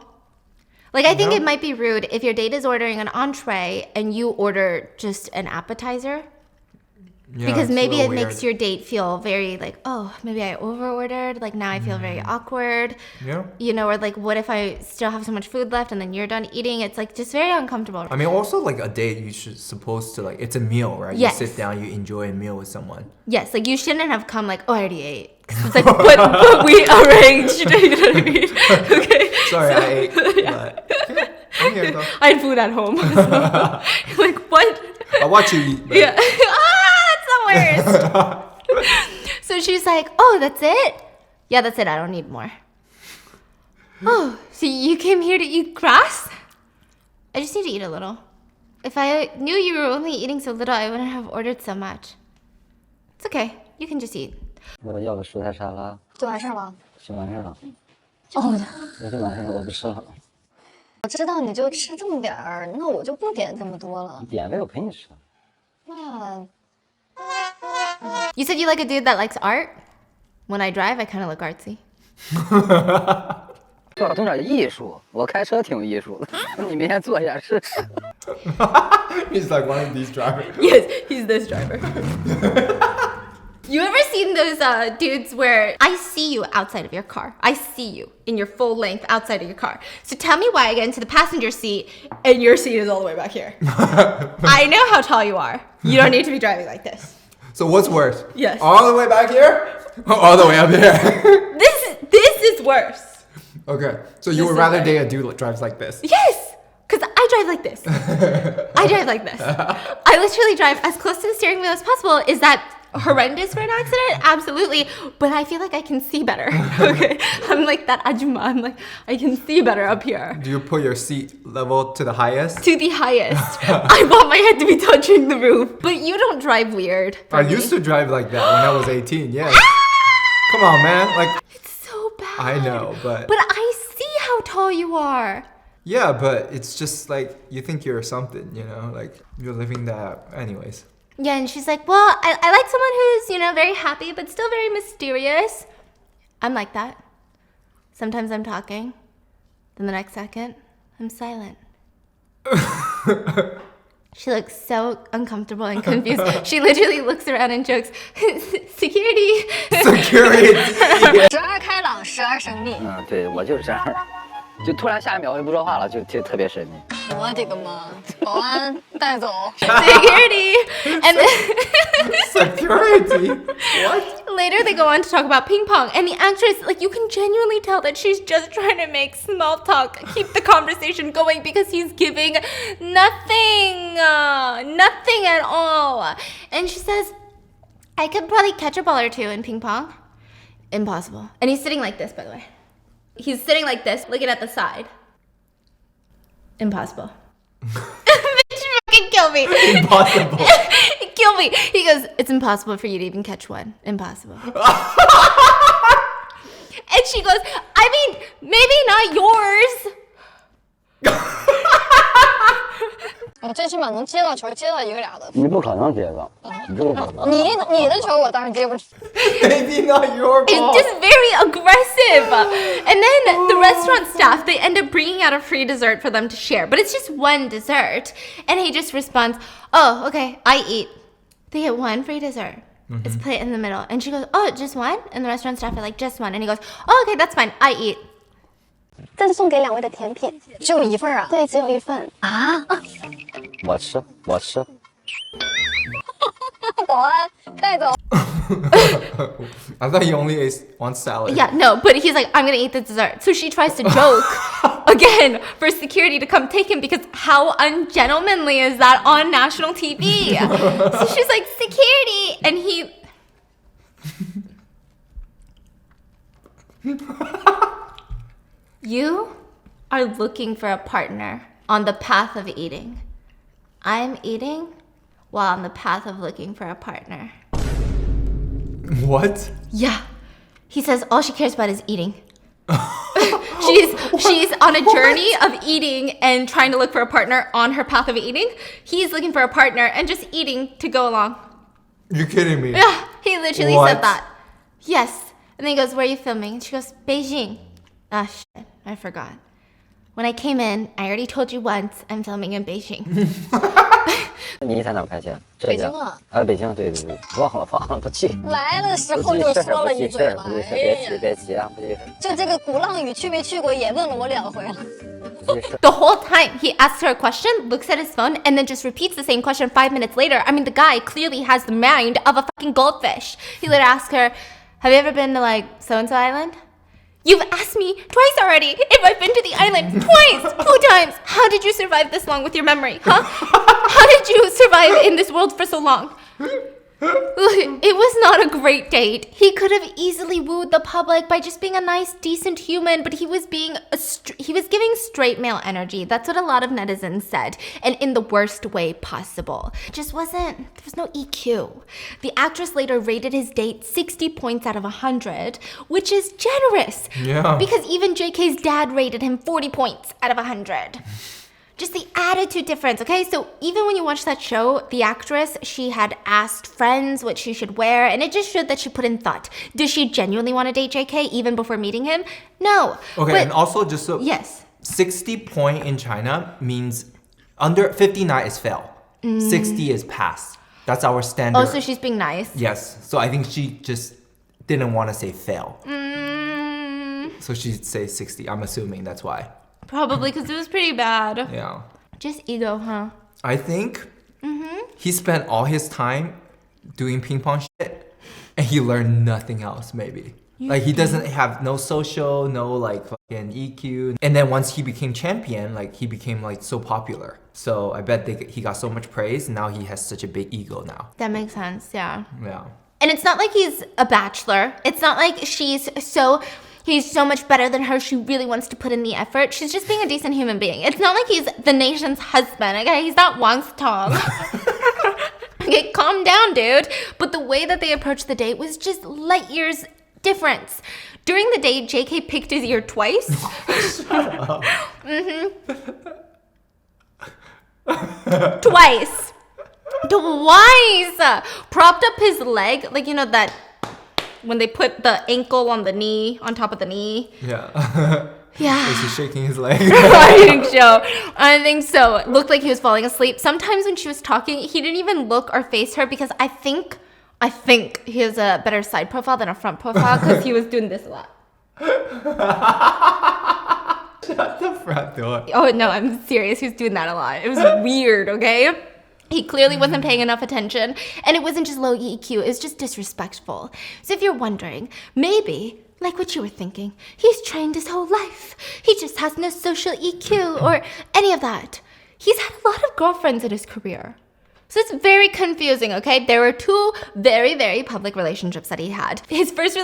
Like, I think it might be rude if your date is ordering an entree and you order just an appetizer. Yeah, Because it's a maybe little it makes weird. your date feel very like, oh, maybe I over-ordered. Like, now I feel very awkward. Yeah. You know, or like, what if I still have so much food left and then you're done eating? It's like just very uncomfortable. I mean, also like a date, you should supposed to like, it's a meal, right? Yes. You sit down, you enjoy a meal with someone. Yes, like you shouldn't have come like, oh, I already ate. 'Cause it's like, but we arranged. You know what I mean? Okay. Sorry, so- I ate. But I'm here though. I had food at home. So, like, what? I'll watch you eat. But Yeah. That's the worst. So she's like, oh, that's it? Yeah, that's it. I don't need more. Oh, so you came here to eat grass? I just need to eat a little. If I knew you were only eating so little, I wouldn't have ordered so much. It's okay. You can just eat. 我要个蔬菜沙拉，就完事儿了。就完事儿了。哦，那就完事儿了，我不吃了。我知道你就吃这么点儿，那我就不点这么多了。点呗，我陪你吃。那 You said you like a dude that likes art? When I drive, I kind of look artsy. 最好懂点艺术，我开车挺有艺术的。你明天坐一下试试。 He's like one of these drivers. Yes, he's this driver. You ever seen those dudes where I see you outside of your car? I see you in your full length outside of your car. So tell me why I get into the passenger seat and your seat is all the way back here. I know how tall you are. You don't need to be driving like this. So what's worse? Yes. All the way back here? Or all the way up here? This is worse. Okay. So you This would is rather worse. date a dude that drives like this? Yes, because I drive like this. I drive like this. I literally drive as close to the steering wheel as possible. Is that horrendous for an accident? Absolutely. But I feel like I can see better. Okay. I'm like that ajumma. I'm like, I can see better up here. Do you put your seat level to the highest? To the highest. I want my head to be touching the roof. But you don't drive weird. I used to drive like that when I was 18, yes. Come on, man. Like, It's so bad. I know, but I see how tall you are. yeah, but it's just like you think you're something, you know, like you're living that anyways. Yeah, and she's like, well, I like someone who's, very happy, but still very mysterious. I'm like that. Sometimes I'm talking. Then the next second, I'm silent. She looks so uncomfortable and confused. She literally looks around and jokes, security. Security. 12开朗，12神秘。对我就是这样，就突然下一秒我就不说话了，就特别神秘。我的个妈！保安带走。Security. And then Security. What? later they go on to talk about ping pong. And the actress, like, you can genuinely tell that she's just trying to make small talk, keep the conversation going because he's giving nothing at all. And she says, I could probably catch a ball or two in ping pong. Impossible. And he's sitting like this, by the way. He's sitting like this, looking at the side. Impossible. Bitch, fucking kill me. Impossible. Kill me. He goes, it's impossible for you to even catch one. Impossible. And she goes, I mean, maybe not yours. 我最起码能接到球，接到一个俩的。你不可能接到，你这不可能。你的球我当然接不住。 Maybe not your It's fault. just very aggressive. And then the restaurant staff, they end up bringing out a free dessert for them to share. But it's just one dessert. And he just responds, oh, okay, I eat. They get one free dessert. It's put in the middle. And she goes, oh, just one? And the restaurant staff are like, just one. And he goes, oh, okay, that's fine. I eat. 这是送给2位的甜品，只有1份啊？对，只有1份啊。我吃。保安带走。 I thought you only ate one salad. Yeah, no, but he's like, I'm gonna eat the dessert. So she tries to joke again for security to come take him because how ungentlemanly is that on national TV? So she's like, security, and he. You are looking for a partner on the path of eating. I'm eating while on the path of looking for a partner. What? Yeah. He says all she cares about is eating. she's on a journey of eating and trying to look for a partner on her path of eating. He's looking for a partner and just eating to go along. You're kidding me. Yeah, he literally What? said that. Yes. And then he goes, where are you filming? And she goes, Beijing. Ah, shit. I forgot. When I came in, I already told you once, I'm filming in Beijing. 你在哪儿拍戏？北京啊。北京，对，忘了，不去。来的时候就说了一嘴了，不记事，别急啊，不记事。就这个鼓浪屿去没去过，也问了我2回了。 The whole time he asks her a question, looks at his phone, and then just repeats the same question 5 minutes later. I mean, the guy clearly has the mind of a fucking goldfish. He later asks her, have you ever been to like so-and-so island? You've asked me twice already if I've been to the island. Twice! 2 times! How did you survive this long with your memory, huh? How did you survive in this world for so long? It was not a great date. He could have easily wooed the public by just being a nice, decent human, but he was giving straight male energy. That's what a lot of netizens said, and in the worst way possible. There was no EQ. The actress later rated his date 60 points out of 100, which is generous. Yeah. Because even JK's dad rated him 40 points out of 100. Just the attitude difference, okay? So even when you watch that show, the actress, she had asked friends what she should wear, and it just showed that she put in thought. Does she genuinely want to date JK even before meeting him? No. Okay, but, and also just so... Yes. 60 point in China means under 59 is fail. 60 is pass. That's our standard. Oh, so she's being nice. Yes. So I think she just didn't want to say fail. So she'd say 60. I'm assuming that's why. Probably because it was pretty bad. Yeah. Just ego, huh? I think he spent all his time doing ping pong shit and he learned nothing else, maybe. Like he doesn't have no social, no like fucking EQ. And then once he became champion, like he became like so popular. So I bet he got so much praise and now he has such a big ego now. That makes sense, yeah. Yeah. And it's not like he's a bachelor. It's not like he's so much better than her. She really wants to put in the effort. She's just being a decent human being. It's not like he's the nation's husband, okay? He's not Wang's Tong. Okay, calm down, dude. But the way that they approached the date was just light years difference. During the date, JK picked his ear twice. Shut up. Twice. Propped up his leg, like you know that when they put the ankle on the knee, on top of the knee. Yeah. Yeah. Is he shaking his leg? I think so. It looked like he was falling asleep. Sometimes when she was talking, he didn't even look or face her because I think he has a better side profile than a front profile because he was doing this a lot. Shut the front door. Oh, no, I'm serious. He was doing that a lot. It was weird, okay? He clearly wasn't paying enough attention. And it wasn't just low EQ. It was just disrespectful. So if you're wondering, maybe, like what you were thinking, he's trained his whole life. He just has no social EQ or any of that. He's had a lot of girlfriends in his career. So it's very confusing, okay? There were 2 very, very public relationships that he had. His first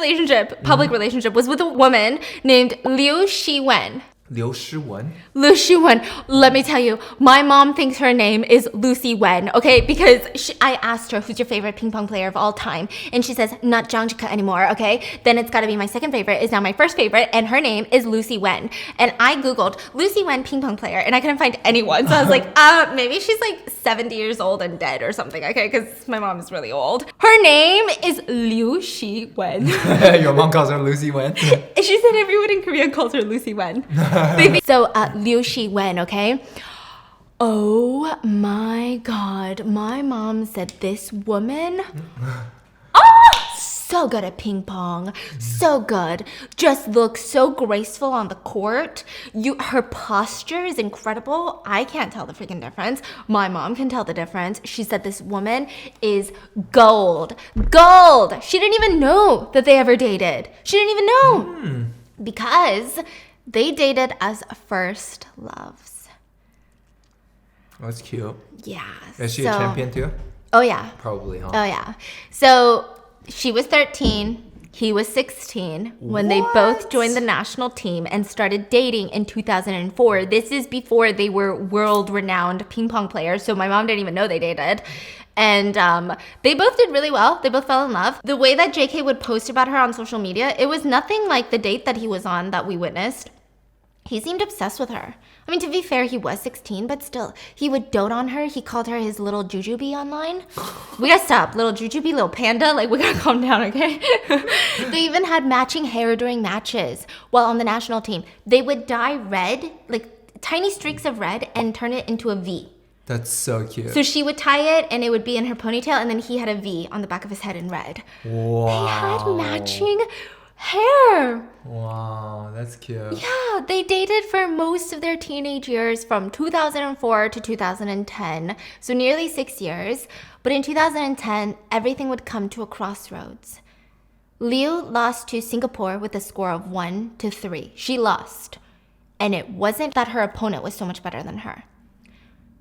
public relationship, was with a woman named Liu Shiwen. Liu Shiwen? Liu Shiwen. Let me tell you, my mom thinks her name is Lucy Wen, okay? Because I asked her, who's your favorite ping pong player of all time? And she says, not Zhang Zhike anymore, okay? Then it's gotta be my second favorite, is now my first favorite, and her name is Lucy Wen. And I Googled Lucy Wen ping pong player, and I couldn't find anyone. So I was like, maybe she's like 70 years old and dead or something, okay? Because my mom is really old. Her name is Liu Shiwen. Your mom calls her Lucy Wen? She said everyone in Korea calls her Lucy Wen. So, Liu Shiwen, okay? Oh my God. My mom said this woman, so good at ping pong. So good. Just looks so graceful on the court. Her posture is incredible. I can't tell the freaking difference. My mom can tell the difference. She said this woman is gold. Gold! She didn't even know that they ever dated. She didn't even know. Because they dated as first loves. That's cute. Yeah. Is she a champion too? Oh, yeah. Probably, huh? Oh, yeah. So she was 13. He was 16 when they both joined the national team and started dating in 2004. This is before they were world-renowned ping pong players, so my mom didn't even know they dated. And they both did really well. They both fell in love. The way that JK would post about her on social media, it was nothing like the date that he was on that we witnessed. He seemed obsessed with her. I mean, to be fair, he was 16, but still, he would dote on her. He called her his little jujube online. We gotta stop. Little jujube, little panda. Like, we gotta calm down, okay? They even had matching hair during matches while on the national team. They would dye red, like tiny streaks of red, and turn it into a V. That's so cute. So she would tie it, and it would be in her ponytail, and then he had a V on the back of his head in red. Wow. They had matching hair. Wow, that's cute. Yeah, they dated for most of their teenage years from 2004 to 2010, so nearly 6 years. But in 2010, everything would come to a crossroads. Liu lost to Singapore with a score of 1-3. She lost. And it wasn't that her opponent was so much better than her.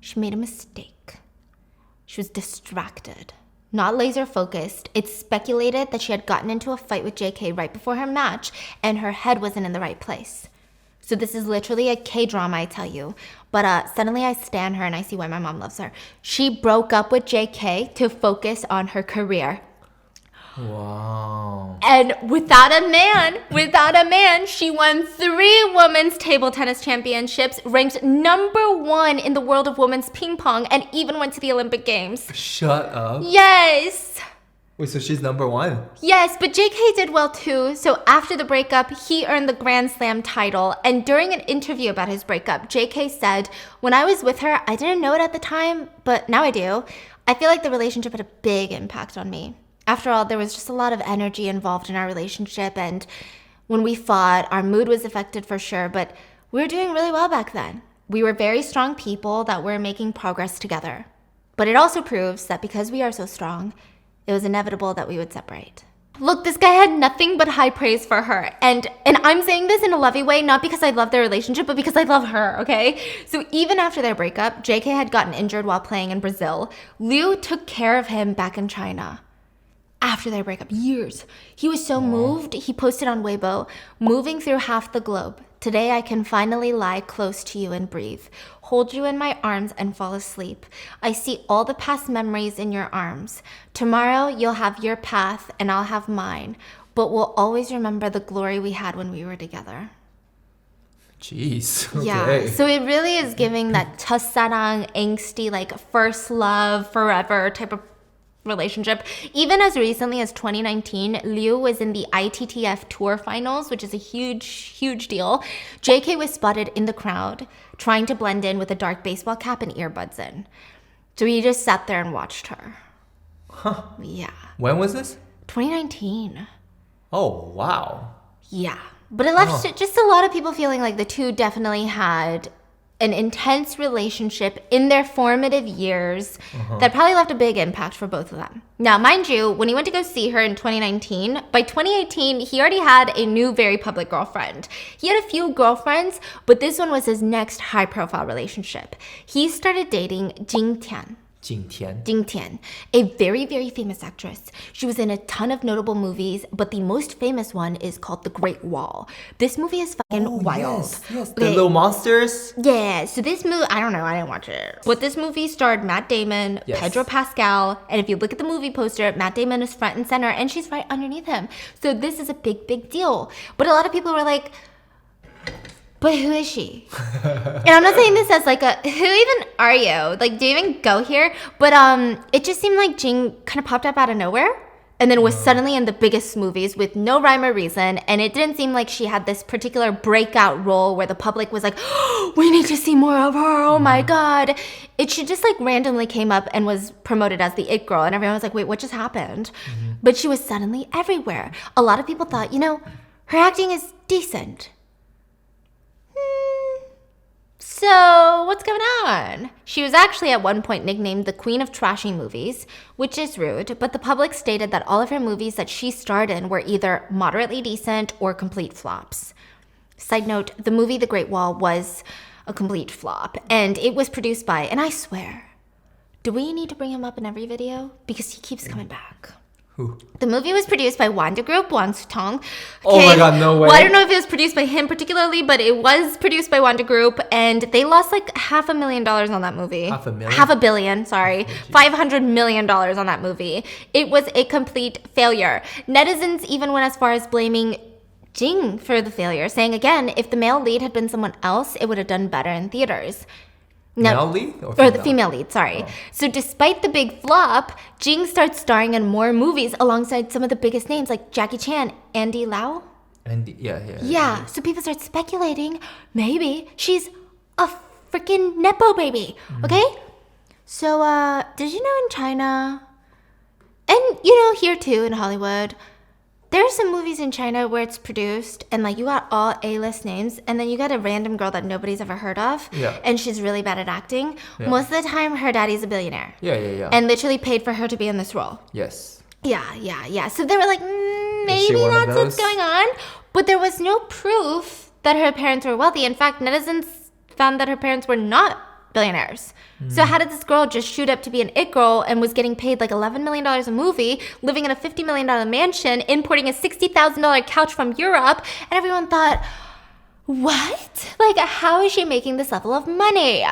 She made a mistake. She was distracted. Not laser focused. It's speculated that she had gotten into a fight with JK right before her match and her head wasn't in the right place. So this is literally a K-drama, I tell you. But suddenly I stan her and I see why my mom loves her. She broke up with JK to focus on her career. Wow. And without a man, she won 3 women's table tennis championships, ranked #1 in the world of women's ping pong, and even went to the Olympic Games. Shut up. Yes. Wait, so she's #1? Yes, but JK did well too. So after the breakup, he earned the Grand Slam title. And during an interview about his breakup, JK said, "When I was with her, I didn't know it at the time, but now I do. I feel like the relationship had a big impact on me. After all, there was just a lot of energy involved in our relationship, and when we fought, our mood was affected for sure, but we were doing really well back then. We were very strong people that were making progress together. But it also proves that because we are so strong, it was inevitable that we would separate." Look, this guy had nothing but high praise for her. And I'm saying this in a loving way, not because I love their relationship, but because I love her, okay? So even after their breakup, JK had gotten injured while playing in Brazil. Liu took care of him back in China. After their breakup, years. He was so moved, he posted on Weibo, moving through half the globe. Today I can finally lie close to you and breathe. Hold you in my arms and fall asleep. I see all the past memories in your arms. Tomorrow you'll have your path and I'll have mine. But we'll always remember the glory we had when we were together. Jeez. Okay. Yeah, so it really is giving that 첫사랑, angsty, like first love, forever type of relationship. Even as recently as 2019, Liu was in the ITTF Tour Finals, which is a huge deal. JK was spotted in the crowd, trying to blend in with a dark baseball cap and earbuds in. So he just sat there and watched her. Huh. Yeah. When was this? 2019. Oh, wow. Yeah. But it left just a lot of people feeling like the two definitely had an intense relationship in their formative years that probably left a big impact for both of them. Now, mind you, when he went to go see her in 2019, by 2018, he already had a new very public girlfriend. He had a few girlfriends, but this one was his next high-profile relationship. He started dating Jing Tian. Jing Tian. Jing Tian, a very, very famous actress. She was in a ton of notable movies, but the most famous one is called The Great Wall. This movie is fucking wild. Yes. The little monsters. Yeah, so this movie, I don't know, I didn't watch it. But this movie starred Matt Damon, Pedro Pascal, and if you look at the movie poster, Matt Damon is front and center, and she's right underneath him. So this is a big deal. But a lot of people were like, but who is she? And I'm not saying this as like who even are you? Like, do you even go here? But it just seemed like Jing kind of popped up out of nowhere and then was suddenly in the biggest movies with no rhyme or reason. And it didn't seem like she had this particular breakout role where the public was like, oh, we need to see more of her. Oh my God. She just like randomly came up and was promoted as the it girl. And everyone was like, wait, what just happened? But she was suddenly everywhere. A lot of people thought, her acting is decent. So, what's going on? She was actually at one point nicknamed the Queen of Trashy Movies, which is rude, but the public stated that all of her movies that she starred in were either moderately decent or complete flops. Side note, the movie The Great Wall was a complete flop, and it was produced by, and I swear, do we need to bring him up in every video? Because he keeps coming back. Who? The movie was produced by Wanda Group, Wang Sutong. Oh my God, no way. Well, I don't know if it was produced by him particularly, but it was produced by Wanda Group, and they lost like $500,000 on that movie. $500 million, sorry. $500 million on that movie. It was a complete failure. Netizens even went as far as blaming Jing for the failure, saying again, if the male lead had been someone else, it would have done better in theaters. Male lead? Or the female lead, sorry. So despite the big flop, Jing starts starring in more movies alongside some of the biggest names like Jackie Chan, Andy Lau. Yeah, so people start speculating, maybe she's a freaking Nepo baby, okay? So, did you know in China, and here too in Hollywood, there are some movies in China where it's produced and like you got all A-list names and then you got a random girl that nobody's ever heard of and she's really bad at acting. Most of the time her daddy's a billionaire. And literally paid for her to be in this role. Yes. Yeah. So they were like, maybe that's what's going on. But there was no proof that her parents were wealthy. In fact, netizens found that her parents were not billionaires. So how did this girl just shoot up to be an it girl and was getting paid like $11 million a movie, living in a $50 million mansion, importing a $60,000 couch from Europe, and everyone thought, what? Like, how is she making this level of money?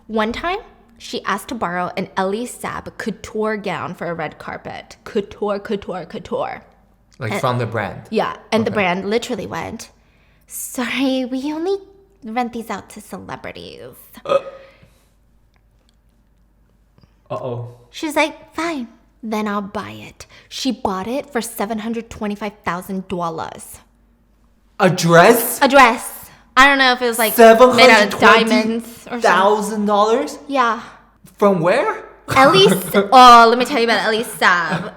One time, she asked to borrow an Ellie Saab couture gown for a red carpet. Couture. Like from the brand? Yeah, and the brand literally went, sorry, we only rent these out to celebrities. She's like, fine, then I'll buy it. She bought it for $725,000. A dress? A dress. I don't know if it was like made out of diamonds or something. $720,000? Yeah. From where? Let me tell you about Ellie Saab.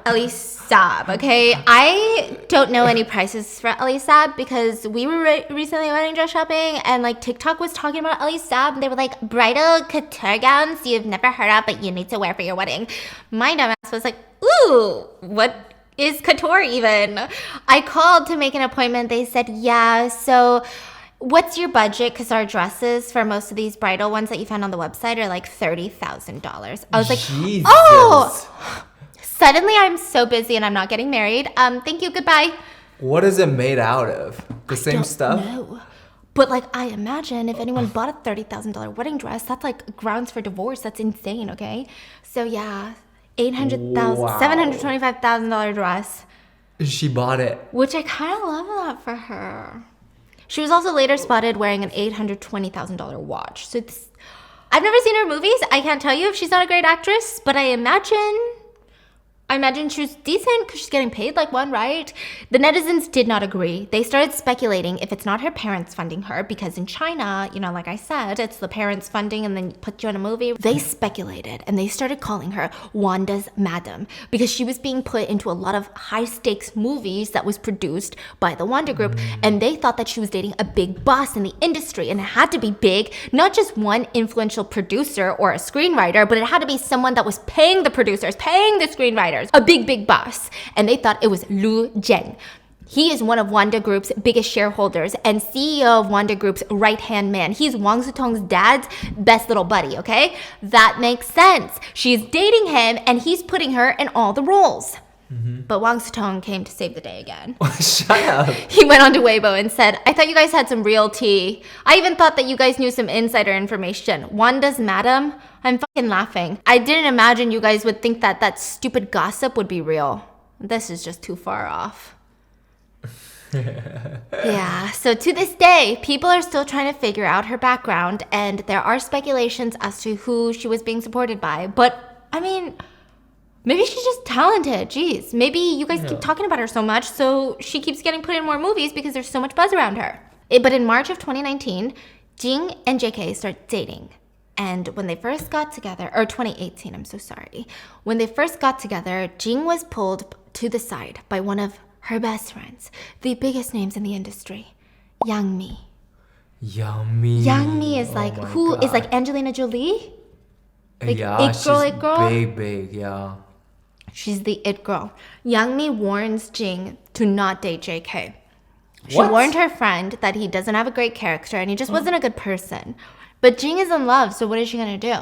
Okay? I don't know any prices for Ellie Saab because we were recently wedding dress shopping and like TikTok was talking about Ellie Saab and they were like bridal couture gowns you've never heard of but you need to wear for your wedding. My dumbass was like, ooh, what is couture even. I called to make an appointment. They said, yeah, so what's your budget? Because our dresses for most of these bridal ones that you found on the website are like $30,000. I was like, Jesus. oh, suddenly I'm so busy and I'm not getting married. Thank you, goodbye. What is it made out of? The same stuff? No. But like, I imagine if anyone bought a $30,000 wedding dress, that's like grounds for divorce. That's insane, okay? So yeah, $725,000 dress. She bought it. Which I kind of love that for her. She was also later spotted wearing an $820,000 watch. So I've never seen her movies. I can't tell you if she's not a great actress, but I imagine she was decent because she's getting paid like one, right? The netizens did not agree. They started speculating if it's not her parents funding her, because in China, you know, like I said, it's the parents funding and then put you in a movie. They speculated and they started calling her Wanda's Madam because she was being put into a lot of high stakes movies that was produced by the Wanda Group. And they thought that she was dating a big boss in the industry, and it had to be big, not just one influential producer or a screenwriter, but it had to be someone that was paying the producers, paying the screenwriters. A big boss. And they thought it was Lu Zheng. He is one of Wanda Group's biggest shareholders and CEO of Wanda Group's right-hand man. He's Wang Zitong's dad's best little buddy, okay? That makes sense. She's dating him and he's putting her in all the roles. But Wang Zitong came to save the day again. Shut up. He went onto Weibo and said, I thought you guys had some real tea. I even thought that you guys knew some insider information. Wanda's Madam? I'm fucking laughing. I didn't imagine you guys would think that that stupid gossip would be real. This is just too far off. Yeah, so to this day, people are still trying to figure out her background, and there are speculations as to who she was being supported by. But, I mean, maybe she's just talented. Jeez, maybe you guys keep talking about her so much, so she keeps getting put in more movies because there's so much buzz around her. But in March of 2019, Jing and JK start dating. And when they first got together, or 2018, I'm so sorry. When they first got together, Jing was pulled to the side by one of her best friends, the biggest names in the industry, Yang Mi. Yang Mi. Yang Mi is like, who is like Angelina Jolie? Like it girl. Big, yeah. She's the it girl. Yang Mi warns Jing to not date JK. She What? warned her friend that he doesn't have a great character and he just wasn't a good person. But Jing is in love, so what is she gonna do?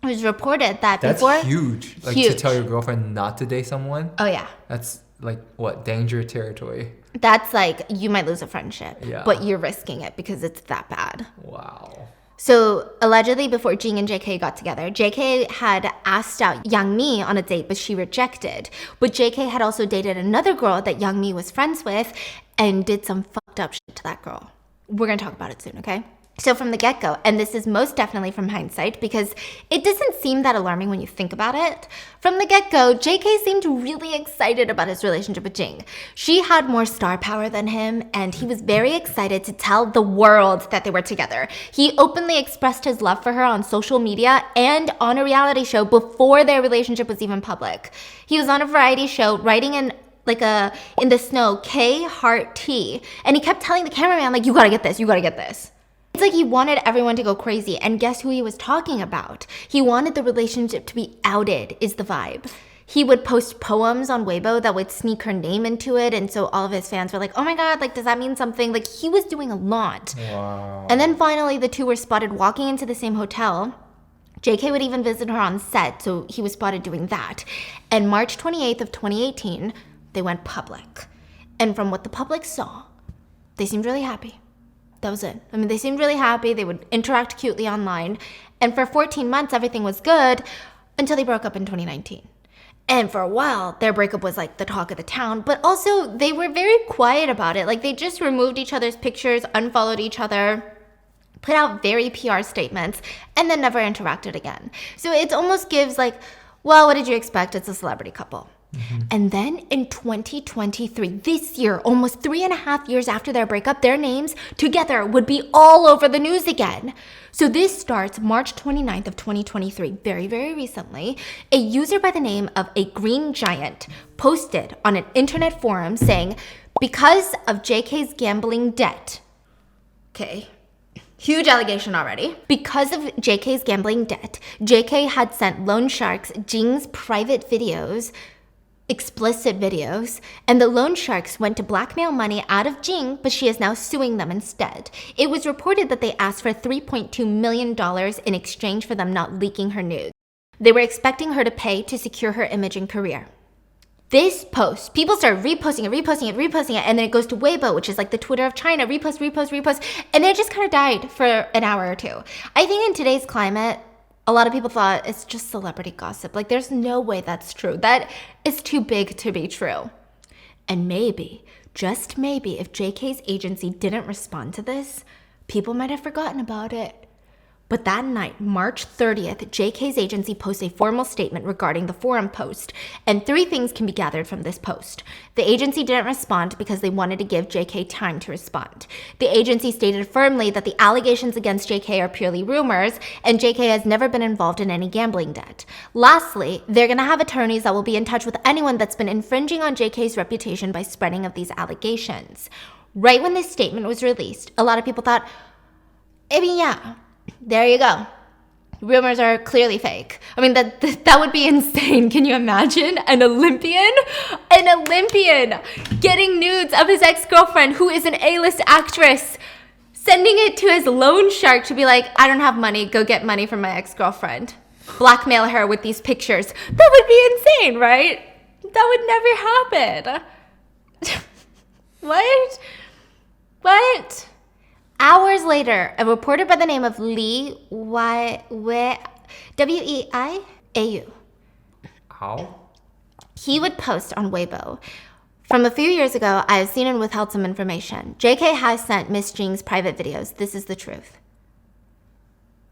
It was reported that That's before... huge. Like Huge. to tell your girlfriend not to date someone? Oh yeah. That's like what? Danger territory. That's like, you might lose a friendship, Yeah. but you're risking it because it's that bad. Wow. So allegedly before Jing and JK got together, JK had asked out Yang Mi on a date, but she rejected. But JK had also dated another girl that Yang Mi was friends with and did some fucked up shit to that girl. We're gonna talk about it soon, okay? So from the get-go, and this is most definitely from hindsight because it doesn't seem that alarming when you think about it. From the get-go, JK seemed really excited about his relationship with Jing. She had more star power than him, and he was very excited to tell the world that they were together. He openly expressed his love for her on social media and on a reality show before their relationship was even public. He was on a variety show writing in the snow, K heart T, and he kept telling the cameraman, like, you gotta get this, you gotta get this. It's like he wanted everyone to go crazy, and guess who he was talking about? He wanted the relationship to be outed, is the vibe. He would post poems on Weibo that would sneak her name into it, and so all of his fans were like, oh my god, like, does that mean something? Like, he was doing a lot. Wow. And then finally, the two were spotted walking into the same hotel. JK would even visit her on set, so he was spotted doing that. And March 28th of 2018, they went public. And from what the public saw, they seemed really happy. That was it. I mean, they seemed really happy. They would interact cutely online. And for 14 months, everything was good until they broke up in 2019. And for a while, their breakup was like the talk of the town. But also, they were very quiet about it. Like, they just removed each other's pictures, unfollowed each other, put out very PR statements, and then never interacted again. So it almost gives like, well, what did you expect? It's a celebrity couple. And then in 2023, this year, almost 3.5 years after their breakup, their names together would be all over the news again. So this starts March 29th of 2023, very, very recently. A user by the name of A Green Giant posted on an internet forum saying, because of JK's gambling debt, okay, huge allegation already. Because of JK's gambling debt, JK had sent loan sharks Jing's private videos explicit videos, and the loan sharks went to blackmail money out of Jing, but she is now suing them instead. It was reported that they asked for $3.2 million in exchange for them not leaking her nudes. They were expecting her to pay to secure her image and career. This post, people started reposting it, and then it goes to Weibo, which is like the Twitter of China, repost, and then it just kind of died for an hour or two. I think in today's climate, a lot of people thought it's just celebrity gossip. Like, there's no way that's true. That is too big to be true. And maybe, just maybe, if JK's agency didn't respond to this, people might have forgotten about it. But that night, March 30th, JK's agency posts a formal statement regarding the forum post, and 3 things can be gathered from this post. The agency didn't respond because they wanted to give JK time to respond. The agency stated firmly that the allegations against JK are purely rumors, and JK has never been involved in any gambling debt. Lastly, they're going to have attorneys that will be in touch with anyone that's been infringing on JK's reputation by spreading of these allegations. Right when this statement was released, a lot of people thought, yeah, there you go. Rumors are clearly fake. I mean, that would be insane. Can you imagine an Olympian getting nudes of his ex-girlfriend who is an A-list actress, sending it to his loan shark to be like, I don't have money, go get money from my ex-girlfriend. Blackmail her with these pictures. That would be insane, right? That would never happen. What? Hours later, a reporter by the name of Lee Weiau. How? He would post on Weibo. From a few years ago, I have seen and withheld some information. JK has sent Miss Jing's private videos. This is the truth.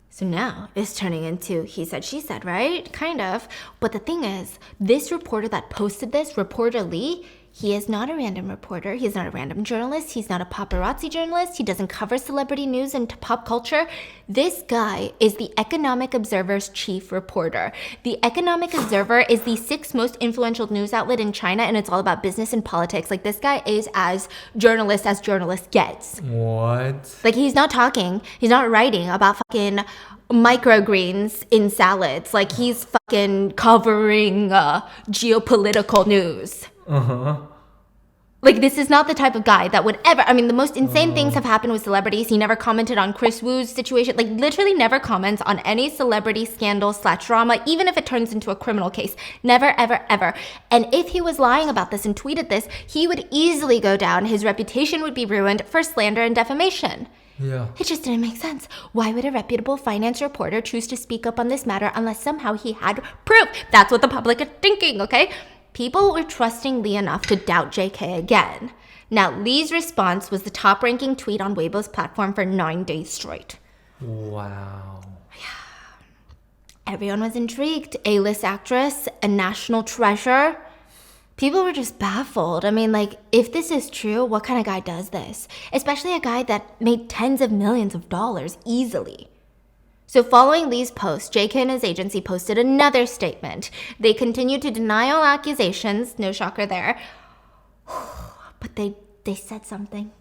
So now it's turning into he said, she said, right? Kind of. But the thing is, this reporter that posted this, reporter Lee, he is not a random reporter. He's not a random journalist. He's not a paparazzi journalist. He doesn't cover celebrity news and pop culture. This guy is the Economic Observer's chief reporter. The Economic Observer is the 6th most influential news outlet in China, and it's all about business and politics. Like, this guy is as journalist gets. What? Like, he's not talking. He's not writing about fucking microgreens in salads. Like, he's fucking covering geopolitical news. Like, this is not the type of guy that would ever, I mean, the most insane things have happened with celebrities. He never commented on Chris Wu's situation, like literally never comments on any celebrity scandal / drama, even if it turns into a criminal case. Never, ever, ever. And if he was lying about this and tweeted this, he would easily go down. His reputation would be ruined for slander and defamation. Yeah. It just didn't make sense. Why would a reputable finance reporter choose to speak up on this matter unless somehow he had proof? That's what the public is thinking, okay? People were trusting Lee enough to doubt JK again. Now, Lee's response was the top-ranking tweet on Weibo's platform for 9 days straight. Wow. Everyone was intrigued. A-list actress, a national treasure. People were just baffled. I mean, like, if this is true, what kind of guy does this? Especially a guy that made tens of millions of dollars easily. So following Lee's post, JK and his agency posted another statement. They continued to deny all accusations, no shocker there. But they said something.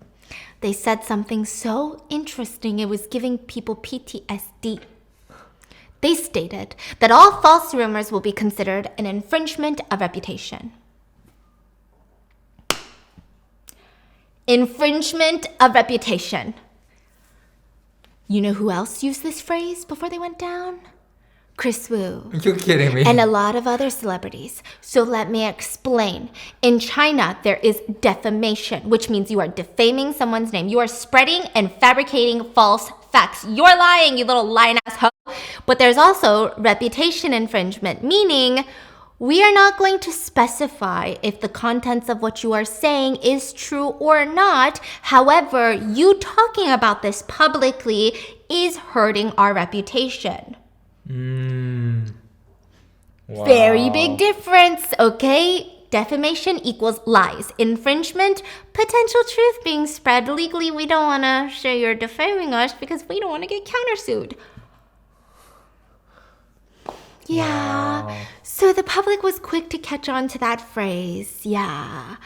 They said something so interesting it was giving people PTSD. They stated that all false rumors will be considered an infringement of reputation. Infringement of reputation. You know who else used this phrase before they went down? Chris Wu. You're kidding me. And a lot of other celebrities. So let me explain. In China, there is defamation, which means you are defaming someone's name. You are spreading and fabricating false facts. You're lying, you little lying ass hoe. But there's also reputation infringement, meaning we are not going to specify if the contents of what you are saying is true or not. However, you talking about this publicly is hurting our reputation. Wow. Very big difference, okay? Defamation equals lies. Infringement, potential truth being spread. Legally, we don't want to say you're defaming us because we don't want to get countersued. Yeah. Wow. So the public was quick to catch on to that phrase. Yeah.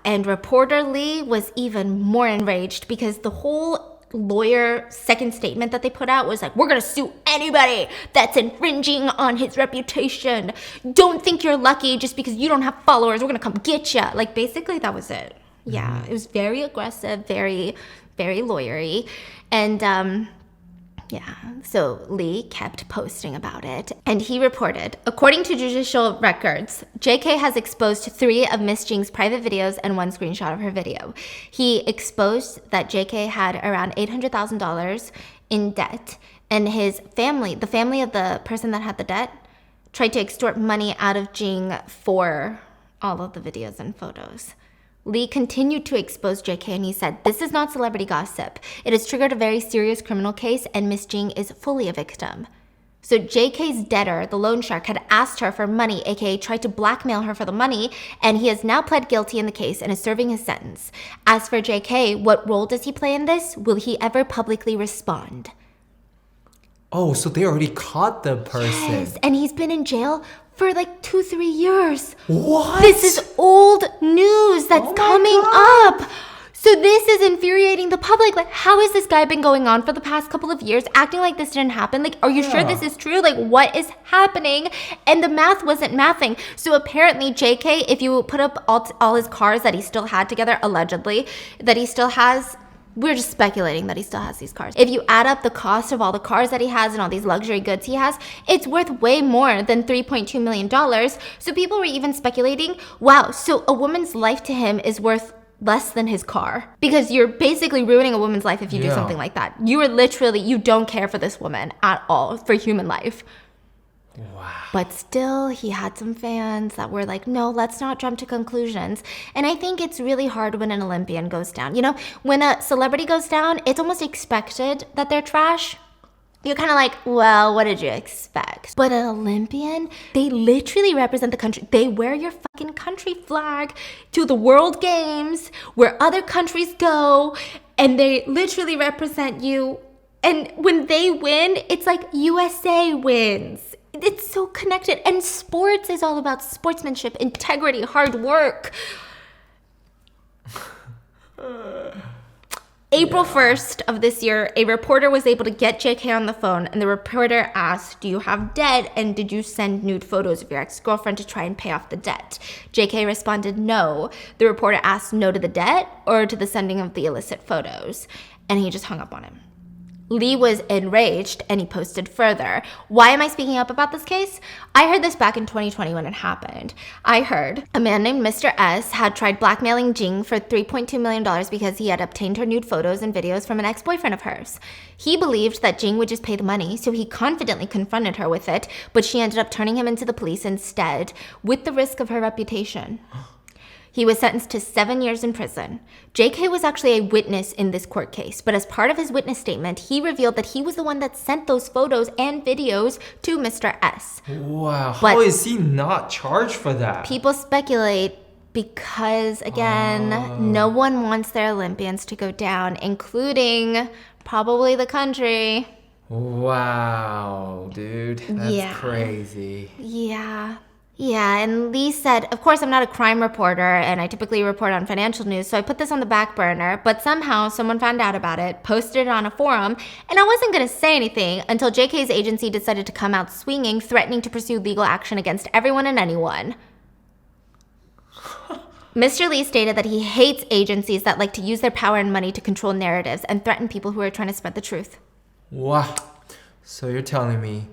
And reporter Lee was even more enraged because the whole lawyer second statement that they put out was like, we're gonna sue anybody that's infringing on his reputation. Don't think you're lucky just because you don't have followers. We're gonna come get you. Like, basically that was it. Yeah, it was very aggressive, very, very lawyery. And yeah, so Lee kept posting about it, and he reported, according to judicial records, JK has exposed 3 of Miss Jing's private videos and 1 screenshot of her video. He exposed that JK had around $800,000 in debt, and his family, the family of the person that had the debt, tried to extort money out of Jing for all of the videos and photos. Lee continued to expose JK, and he said, this is not celebrity gossip. It has triggered a very serious criminal case, and Miss Jing is fully a victim. So JK's debtor, the loan shark, had asked her for money, aka tried to blackmail her for the money, and he has now pled guilty in the case and is serving his sentence. As for JK, what role does he play in this? Will he ever publicly respond? Oh, so they already caught the person. Yes, and he's been in jail for like 2-3 years. What? This is old news that's coming up. So this is infuriating the public. Like, how has this guy been going on for the past couple of years, acting like this didn't happen? Like, are you sure this is true? Like, what is happening? And the math wasn't mathing. So apparently JK, if you put up all his cars that he still had together, allegedly, that he still has, we're just speculating that he still has these cars. If you add up the cost of all the cars that he has and all these luxury goods he has, it's worth way more than $3.2 million. So people were even speculating, wow, so a woman's life to him is worth less than his car, because you're basically ruining a woman's life if you do something like that. You are literally, you don't care for this woman at all, for human life. Wow. But still, he had some fans that were like, no, let's not jump to conclusions. And I think it's really hard when an Olympian goes down. You know, when a celebrity goes down, it's almost expected that they're trash. You're kind of like, well, what did you expect? But an Olympian, they literally represent the country. They wear your fucking country flag to the World Games where other countries go, and they literally represent you. And when they win, it's like USA wins. It's so connected. And sports is all about sportsmanship, integrity, hard work. April 1st of this year, a reporter was able to get JK on the phone, and the reporter asked, do you have debt, and did you send nude photos of your ex-girlfriend to try and pay off the debt? JK responded no. The reporter asked no to the debt or to the sending of the illicit photos, and he just hung up on him. Lee was enraged, and he posted further. Why am I speaking up about this case? I heard this back in 2020 when it happened. I heard a man named Mr. S had tried blackmailing Jing for $3.2 million because he had obtained her nude photos and videos from an ex-boyfriend of hers. He believed that Jing would just pay the money, so he confidently confronted her with it, but she ended up turning him into the police instead, with the risk of her reputation. He was sentenced to 7 years in prison. JK was actually a witness in this court case, but as part of his witness statement, he revealed that he was the one that sent those photos and videos to Mr. S. Wow, But how is he not charged for that? people speculate because, again, no one wants their Olympians to go down, including probably the country. Wow, dude, that's crazy. Yeah, and Lee said, of course, I'm not a crime reporter, and I typically report on financial news, so I put this on the back burner, but somehow someone found out about it, posted it on a forum, and I wasn't going to say anything until JK's agency decided to come out swinging, threatening to pursue legal action against everyone and anyone. Mr. Lee stated that he hates agencies that like to use their power and money to control narratives and threaten people who are trying to spread the truth. Wow, so you're telling me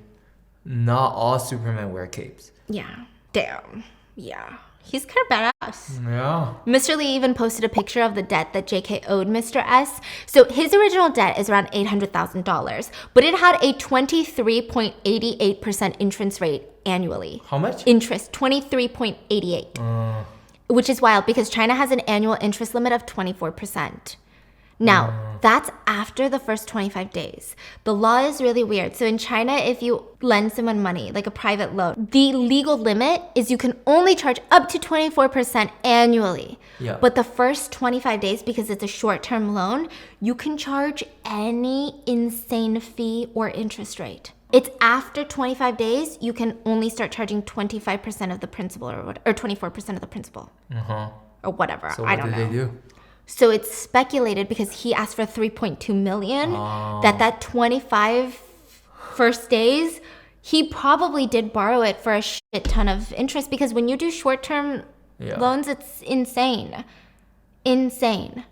not all Supermen wear capes? Yeah. Damn. Yeah. He's kind of badass. Yeah. Mr. Lee even posted a picture of the debt that JK owed Mr. S. So his original debt is around $800,000, but it had a 23.88% interest rate annually. How much? Interest, 23.88. Which is wild because China has an annual interest limit of 24%. Now, that's after the first 25 days. The law is really weird. So in China, if you lend someone money, like a private loan, the legal limit is you can only charge up to 24% annually. Yeah. But the first 25 days, because it's a short-term loan, you can charge any insane fee or interest rate. It's after 25 days, you can only start charging 25% of the principal or 24% of the principal. Or whatever. So I what don't did know. they do? So it's speculated, because he asked for 3.2 million, that 25 first days, he probably did borrow it for a shit ton of interest, because when you do short-term loans, it's insane. Insane.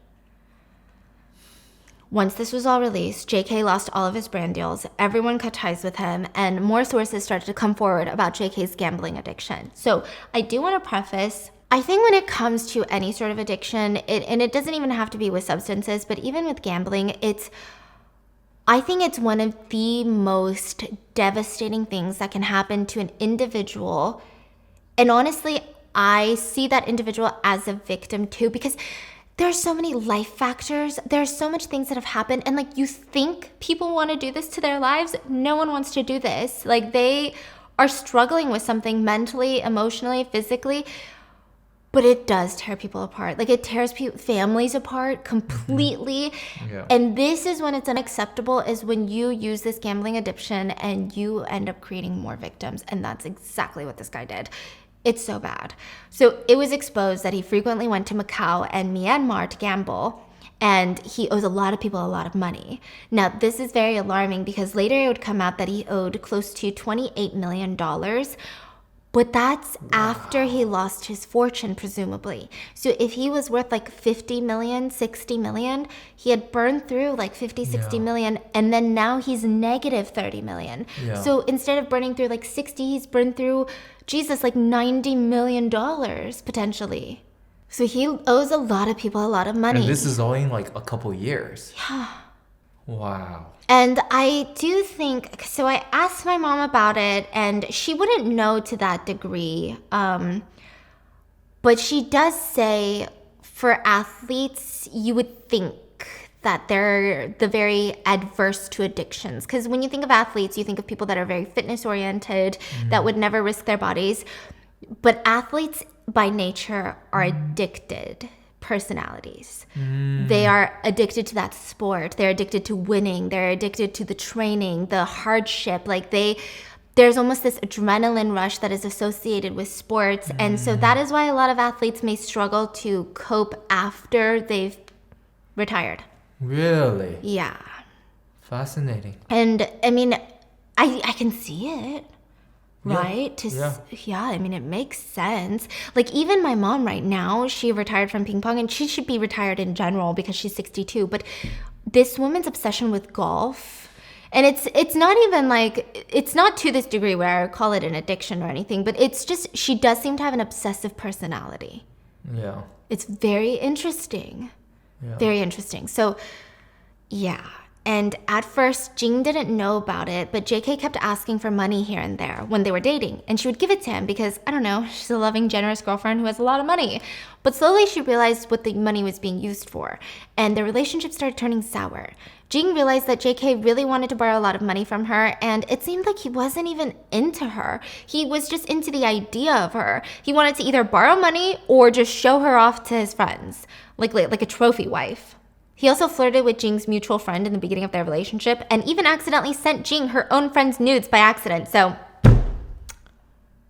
Once this was all released, JK lost all of his brand deals, everyone cut ties with him, and more sources started to come forward about JK's gambling addiction. So I do want to preface, I think when it comes to any sort of addiction, and it doesn't even have to be with substances, but even with gambling, I think it's one of the most devastating things that can happen to an individual. And honestly, I see that individual as a victim too, because there's so many life factors. There's so much things that have happened. And like, you think people want to do this to their lives? No one wants to do this. Like, they are struggling with something mentally, emotionally, physically. But it does tear people apart. Like, it tears families apart completely. Yeah. And this is when it's unacceptable, is when you use this gambling addiction and you end up creating more victims. And that's exactly what this guy did. It's so bad. So it was exposed that he frequently went to Macau and Myanmar to gamble, and he owes a lot of people a lot of money. Now, this is very alarming, because later it would come out that he owed close to $28 million. But that's after he lost his fortune, presumably. So if he was worth like 50 million, 60 million, he had burned through like 50, 60 million, and then now he's negative 30 million. Yeah. So instead of burning through like 60, he's burned through, like $90 million potentially. So he owes a lot of people a lot of money. And this is only like a couple years. Yeah. Wow. And I do think, so I asked my mom about it, and she wouldn't know to that degree. But she does say for athletes, you would think that they're the very adverse to addictions. Because when you think of athletes, you think of people that are very fitness oriented, that would never risk their bodies. But athletes by nature are addicted personalities. They are addicted to that sport. They're addicted to winning. They're addicted to the training, the hardship. Like, there's almost this adrenaline rush that is associated with sports. And so that is why a lot of athletes may struggle to cope after they've retired. Really? Yeah. Fascinating. And I mean, I can see it. Right? Yeah, I mean, it makes sense. Like, even my mom right now, she retired from ping pong, and she should be retired in general because she's 62. But this woman's obsession with golf, and it's not even like, it's not to this degree where I would call it an addiction or anything, but it's just, she does seem to have an obsessive personality. Yeah. It's very interesting. Yeah. Very interesting. So, yeah. And at first, Jing didn't know about it, but JK kept asking for money here and there when they were dating. And she would give it to him because, I don't know, she's a loving, generous girlfriend who has a lot of money. But slowly she realized what the money was being used for. And the relationship started turning sour. Jing realized that JK really wanted to borrow a lot of money from her, and it seemed like he wasn't even into her. He was just into the idea of her. He wanted to either borrow money or just show her off to his friends, like a trophy wife. He also flirted with Jing's mutual friend in the beginning of their relationship, and even accidentally sent Jing her own friend's nudes by accident. So,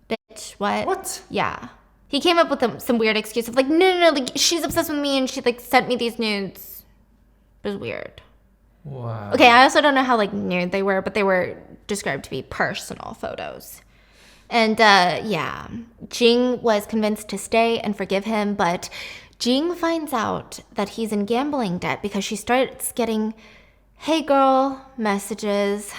bitch, what? What? Yeah. He came up with some weird excuse of like, no, like, she's obsessed with me and she like sent me these nudes. It was weird. Wow. Okay, I also don't know how like nude they were, but they were described to be personal photos. And yeah, Jing was convinced to stay and forgive him, but Jing finds out that he's in gambling debt because she starts getting, hey girl, messages.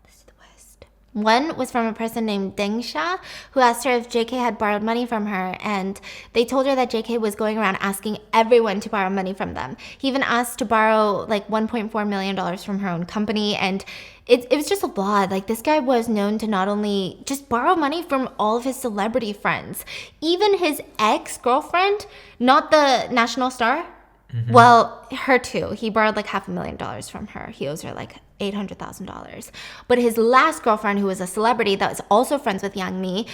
This is the worst. One was from a person named Deng Xia, who asked her if JK had borrowed money from her, and they told her that JK was going around asking everyone to borrow money from them. He even asked to borrow like $1.4 million from her own company, and it was just a lot. Like, this guy was known to not only just borrow money from all of his celebrity friends, even his ex-girlfriend, not the national star. Well, her too. He borrowed like $500,000 from her. He owes her like $800,000. But his last girlfriend, who was a celebrity that was also friends with Yang Mi,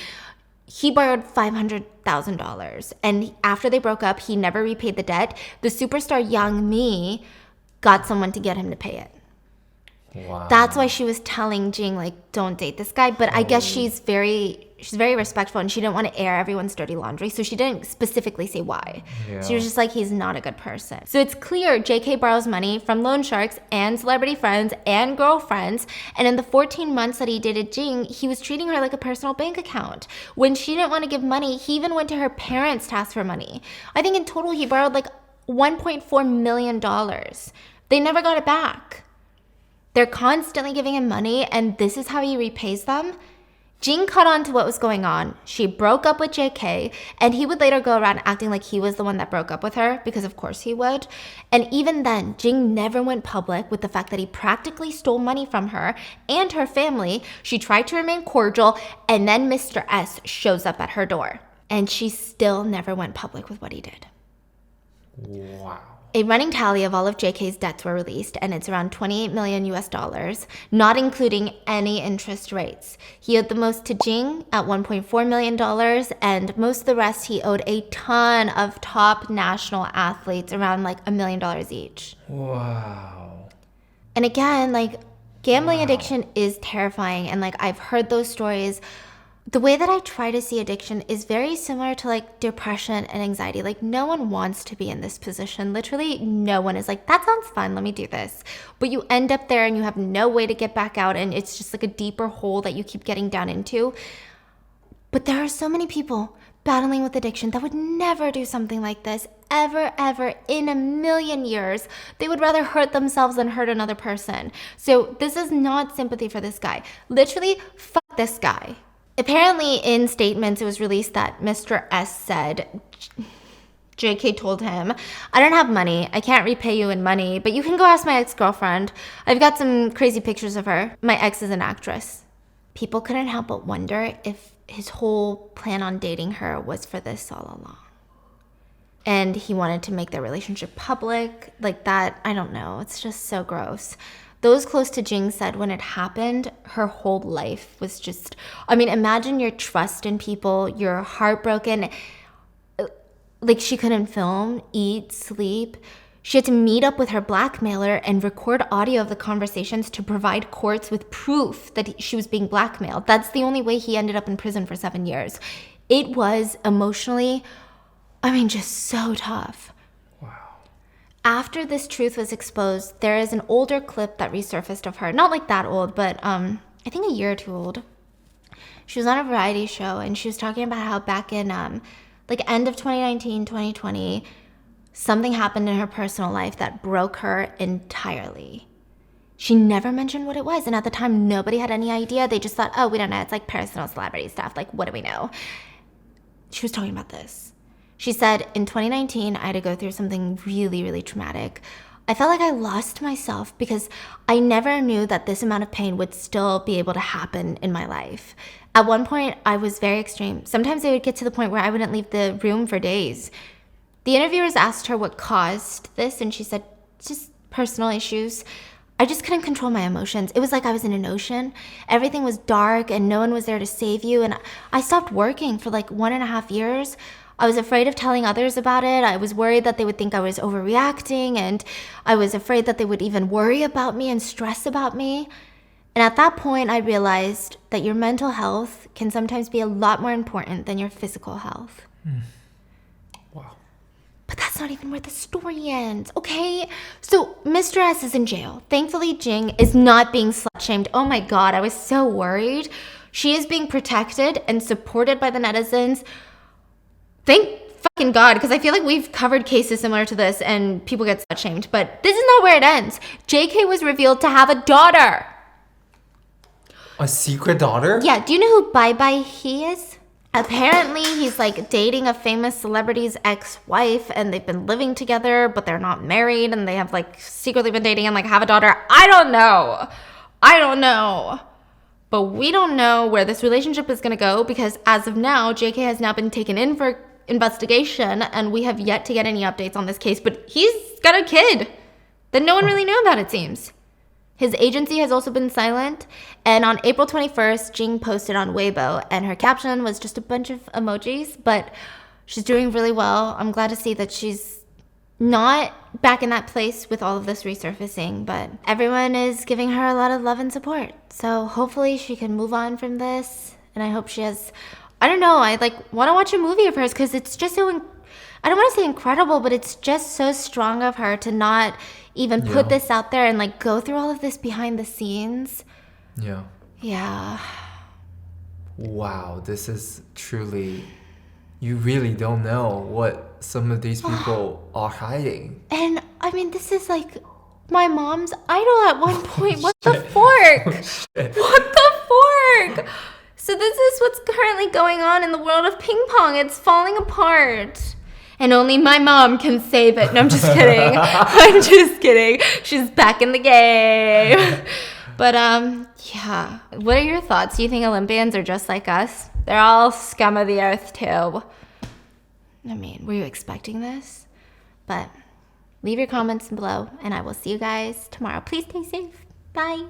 he borrowed $500,000. And after they broke up, he never repaid the debt. The superstar Yang Mi got someone to get him to pay it. Wow. That's why she was telling Jing, like, don't date this guy. But I guess she's very respectful, and she didn't want to air everyone's dirty laundry. So she didn't specifically say why. Yeah. She was just like, he's not a good person. So it's clear JK borrows money from loan sharks and celebrity friends and girlfriends. And in the 14 months that he dated Jing, he was treating her like a personal bank account. When she didn't want to give money, he even went to her parents to ask for money. I think in total he borrowed like $1.4 million. They never got it back. They're constantly giving him money, and this is how he repays them. Jing caught on to what was going on. She broke up with JK, and he would later go around acting like he was the one that broke up with her, because of course he would. And even then, Jing never went public with the fact that he practically stole money from her and her family. She tried to remain cordial, and then Mr. S shows up at her door. And she still never went public with what he did. Wow. A running tally of all of JK's debts were released, and it's around $28 million US, not including any interest rates. He owed the most to Jing at $1.4 million, and most of the rest he owed a ton of top national athletes, around like $1 million each. Wow. And again, like, gambling addiction is terrifying, and like, I've heard those stories. The way that I try to see addiction is very similar to like depression and anxiety. Like, no one wants to be in this position. Literally no one is like, that sounds fun, let me do this. But you end up there and you have no way to get back out, and it's just like a deeper hole that you keep getting down into. But there are so many people battling with addiction that would never do something like this, ever in a million years. They would rather hurt themselves than hurt another person. So this is not sympathy for this guy. Literally, fuck this guy. Apparently, in statements, it was released that Mr. S said, JK told him, I don't have money. I can't repay you in money, but you can go ask my ex-girlfriend. I've got some crazy pictures of her. My ex is an actress. People couldn't help but wonder if his whole plan on dating her was for this all along. And he wanted to make their relationship public. Like that, I don't know. It's just so gross. Those close to Jing said when it happened, her whole life was just, I mean, imagine your trust in people, you're heartbroken. Like, she couldn't film, eat, sleep. She had to meet up with her blackmailer and record audio of the conversations to provide courts with proof that she was being blackmailed. That's the only way he ended up in prison for 7 years. It was emotionally, I mean, just so tough. After this truth was exposed, there is an older clip that resurfaced of her. Not like that old, but I think a year or two old. She was on a variety show, and she was talking about how back in like end of 2019, 2020, something happened in her personal life that broke her entirely. She never mentioned what it was, and at the time, nobody had any idea. They just thought, oh, we don't know. It's like personal celebrity stuff. Like, what do we know? She was talking about this. She said, in 2019, I had to go through something really, really traumatic. I felt like I lost myself because I never knew that this amount of pain would still be able to happen in my life. At one point, I was very extreme. Sometimes it would get to the point where I wouldn't leave the room for days. The interviewers asked her what caused this, and she said, just personal issues. I just couldn't control my emotions. It was like I was in an ocean. Everything was dark, and no one was there to save you, and I stopped working for like 1.5 years. I was afraid of telling others about it. I was worried that they would think I was overreacting, and I was afraid that they would even worry about me and stress about me. And at that point, I realized that your mental health can sometimes be a lot more important than your physical health. Wow. But that's not even where the story ends, okay? So Mr. S is in jail. Thankfully, Jing is not being slut-shamed. Oh my God, I was so worried. She is being protected and supported by the netizens. Thank fucking God, because I feel like we've covered cases similar to this and people get slut-shamed. But this is not where it ends. JK was revealed to have a daughter. A secret daughter? Yeah, do you know who Bye Bye He is? Apparently, he's like dating a famous celebrity's ex-wife, and they've been living together, but they're not married, and they have like secretly been dating and like have a daughter. I don't know. But we don't know where this relationship is going to go, because as of now, JK has now been taken in for investigation, and we have yet to get any updates on this case. But he's got a kid that no one really knew about, it seems. His agency has also been silent, and on April 21st, Jing posted on Weibo, and her caption was just a bunch of emojis, but she's doing really well. I'm glad to see that she's not back in that place with all of this resurfacing, but everyone is giving her a lot of love and support. So hopefully she can move on from this. And I hope she has, I don't know, I want to watch a movie of hers because it's just so, I don't want to say incredible, but it's just so strong of her to not even put this out there and go through all of this behind the scenes. Yeah. Yeah. Wow, this is truly, you really don't know what some of these people are hiding. And I mean, this is my mom's idol at one point. What the fork? What the fork? So this is what's currently going on in the world of ping pong. It's falling apart. And only my mom can save it. No, I'm just kidding. I'm just kidding. She's back in the game. But, yeah. What are your thoughts? Do you think Olympians are just like us? They're all scum of the earth, too. I mean, were you expecting this? But leave your comments below, and I will see you guys tomorrow. Please stay safe. Bye.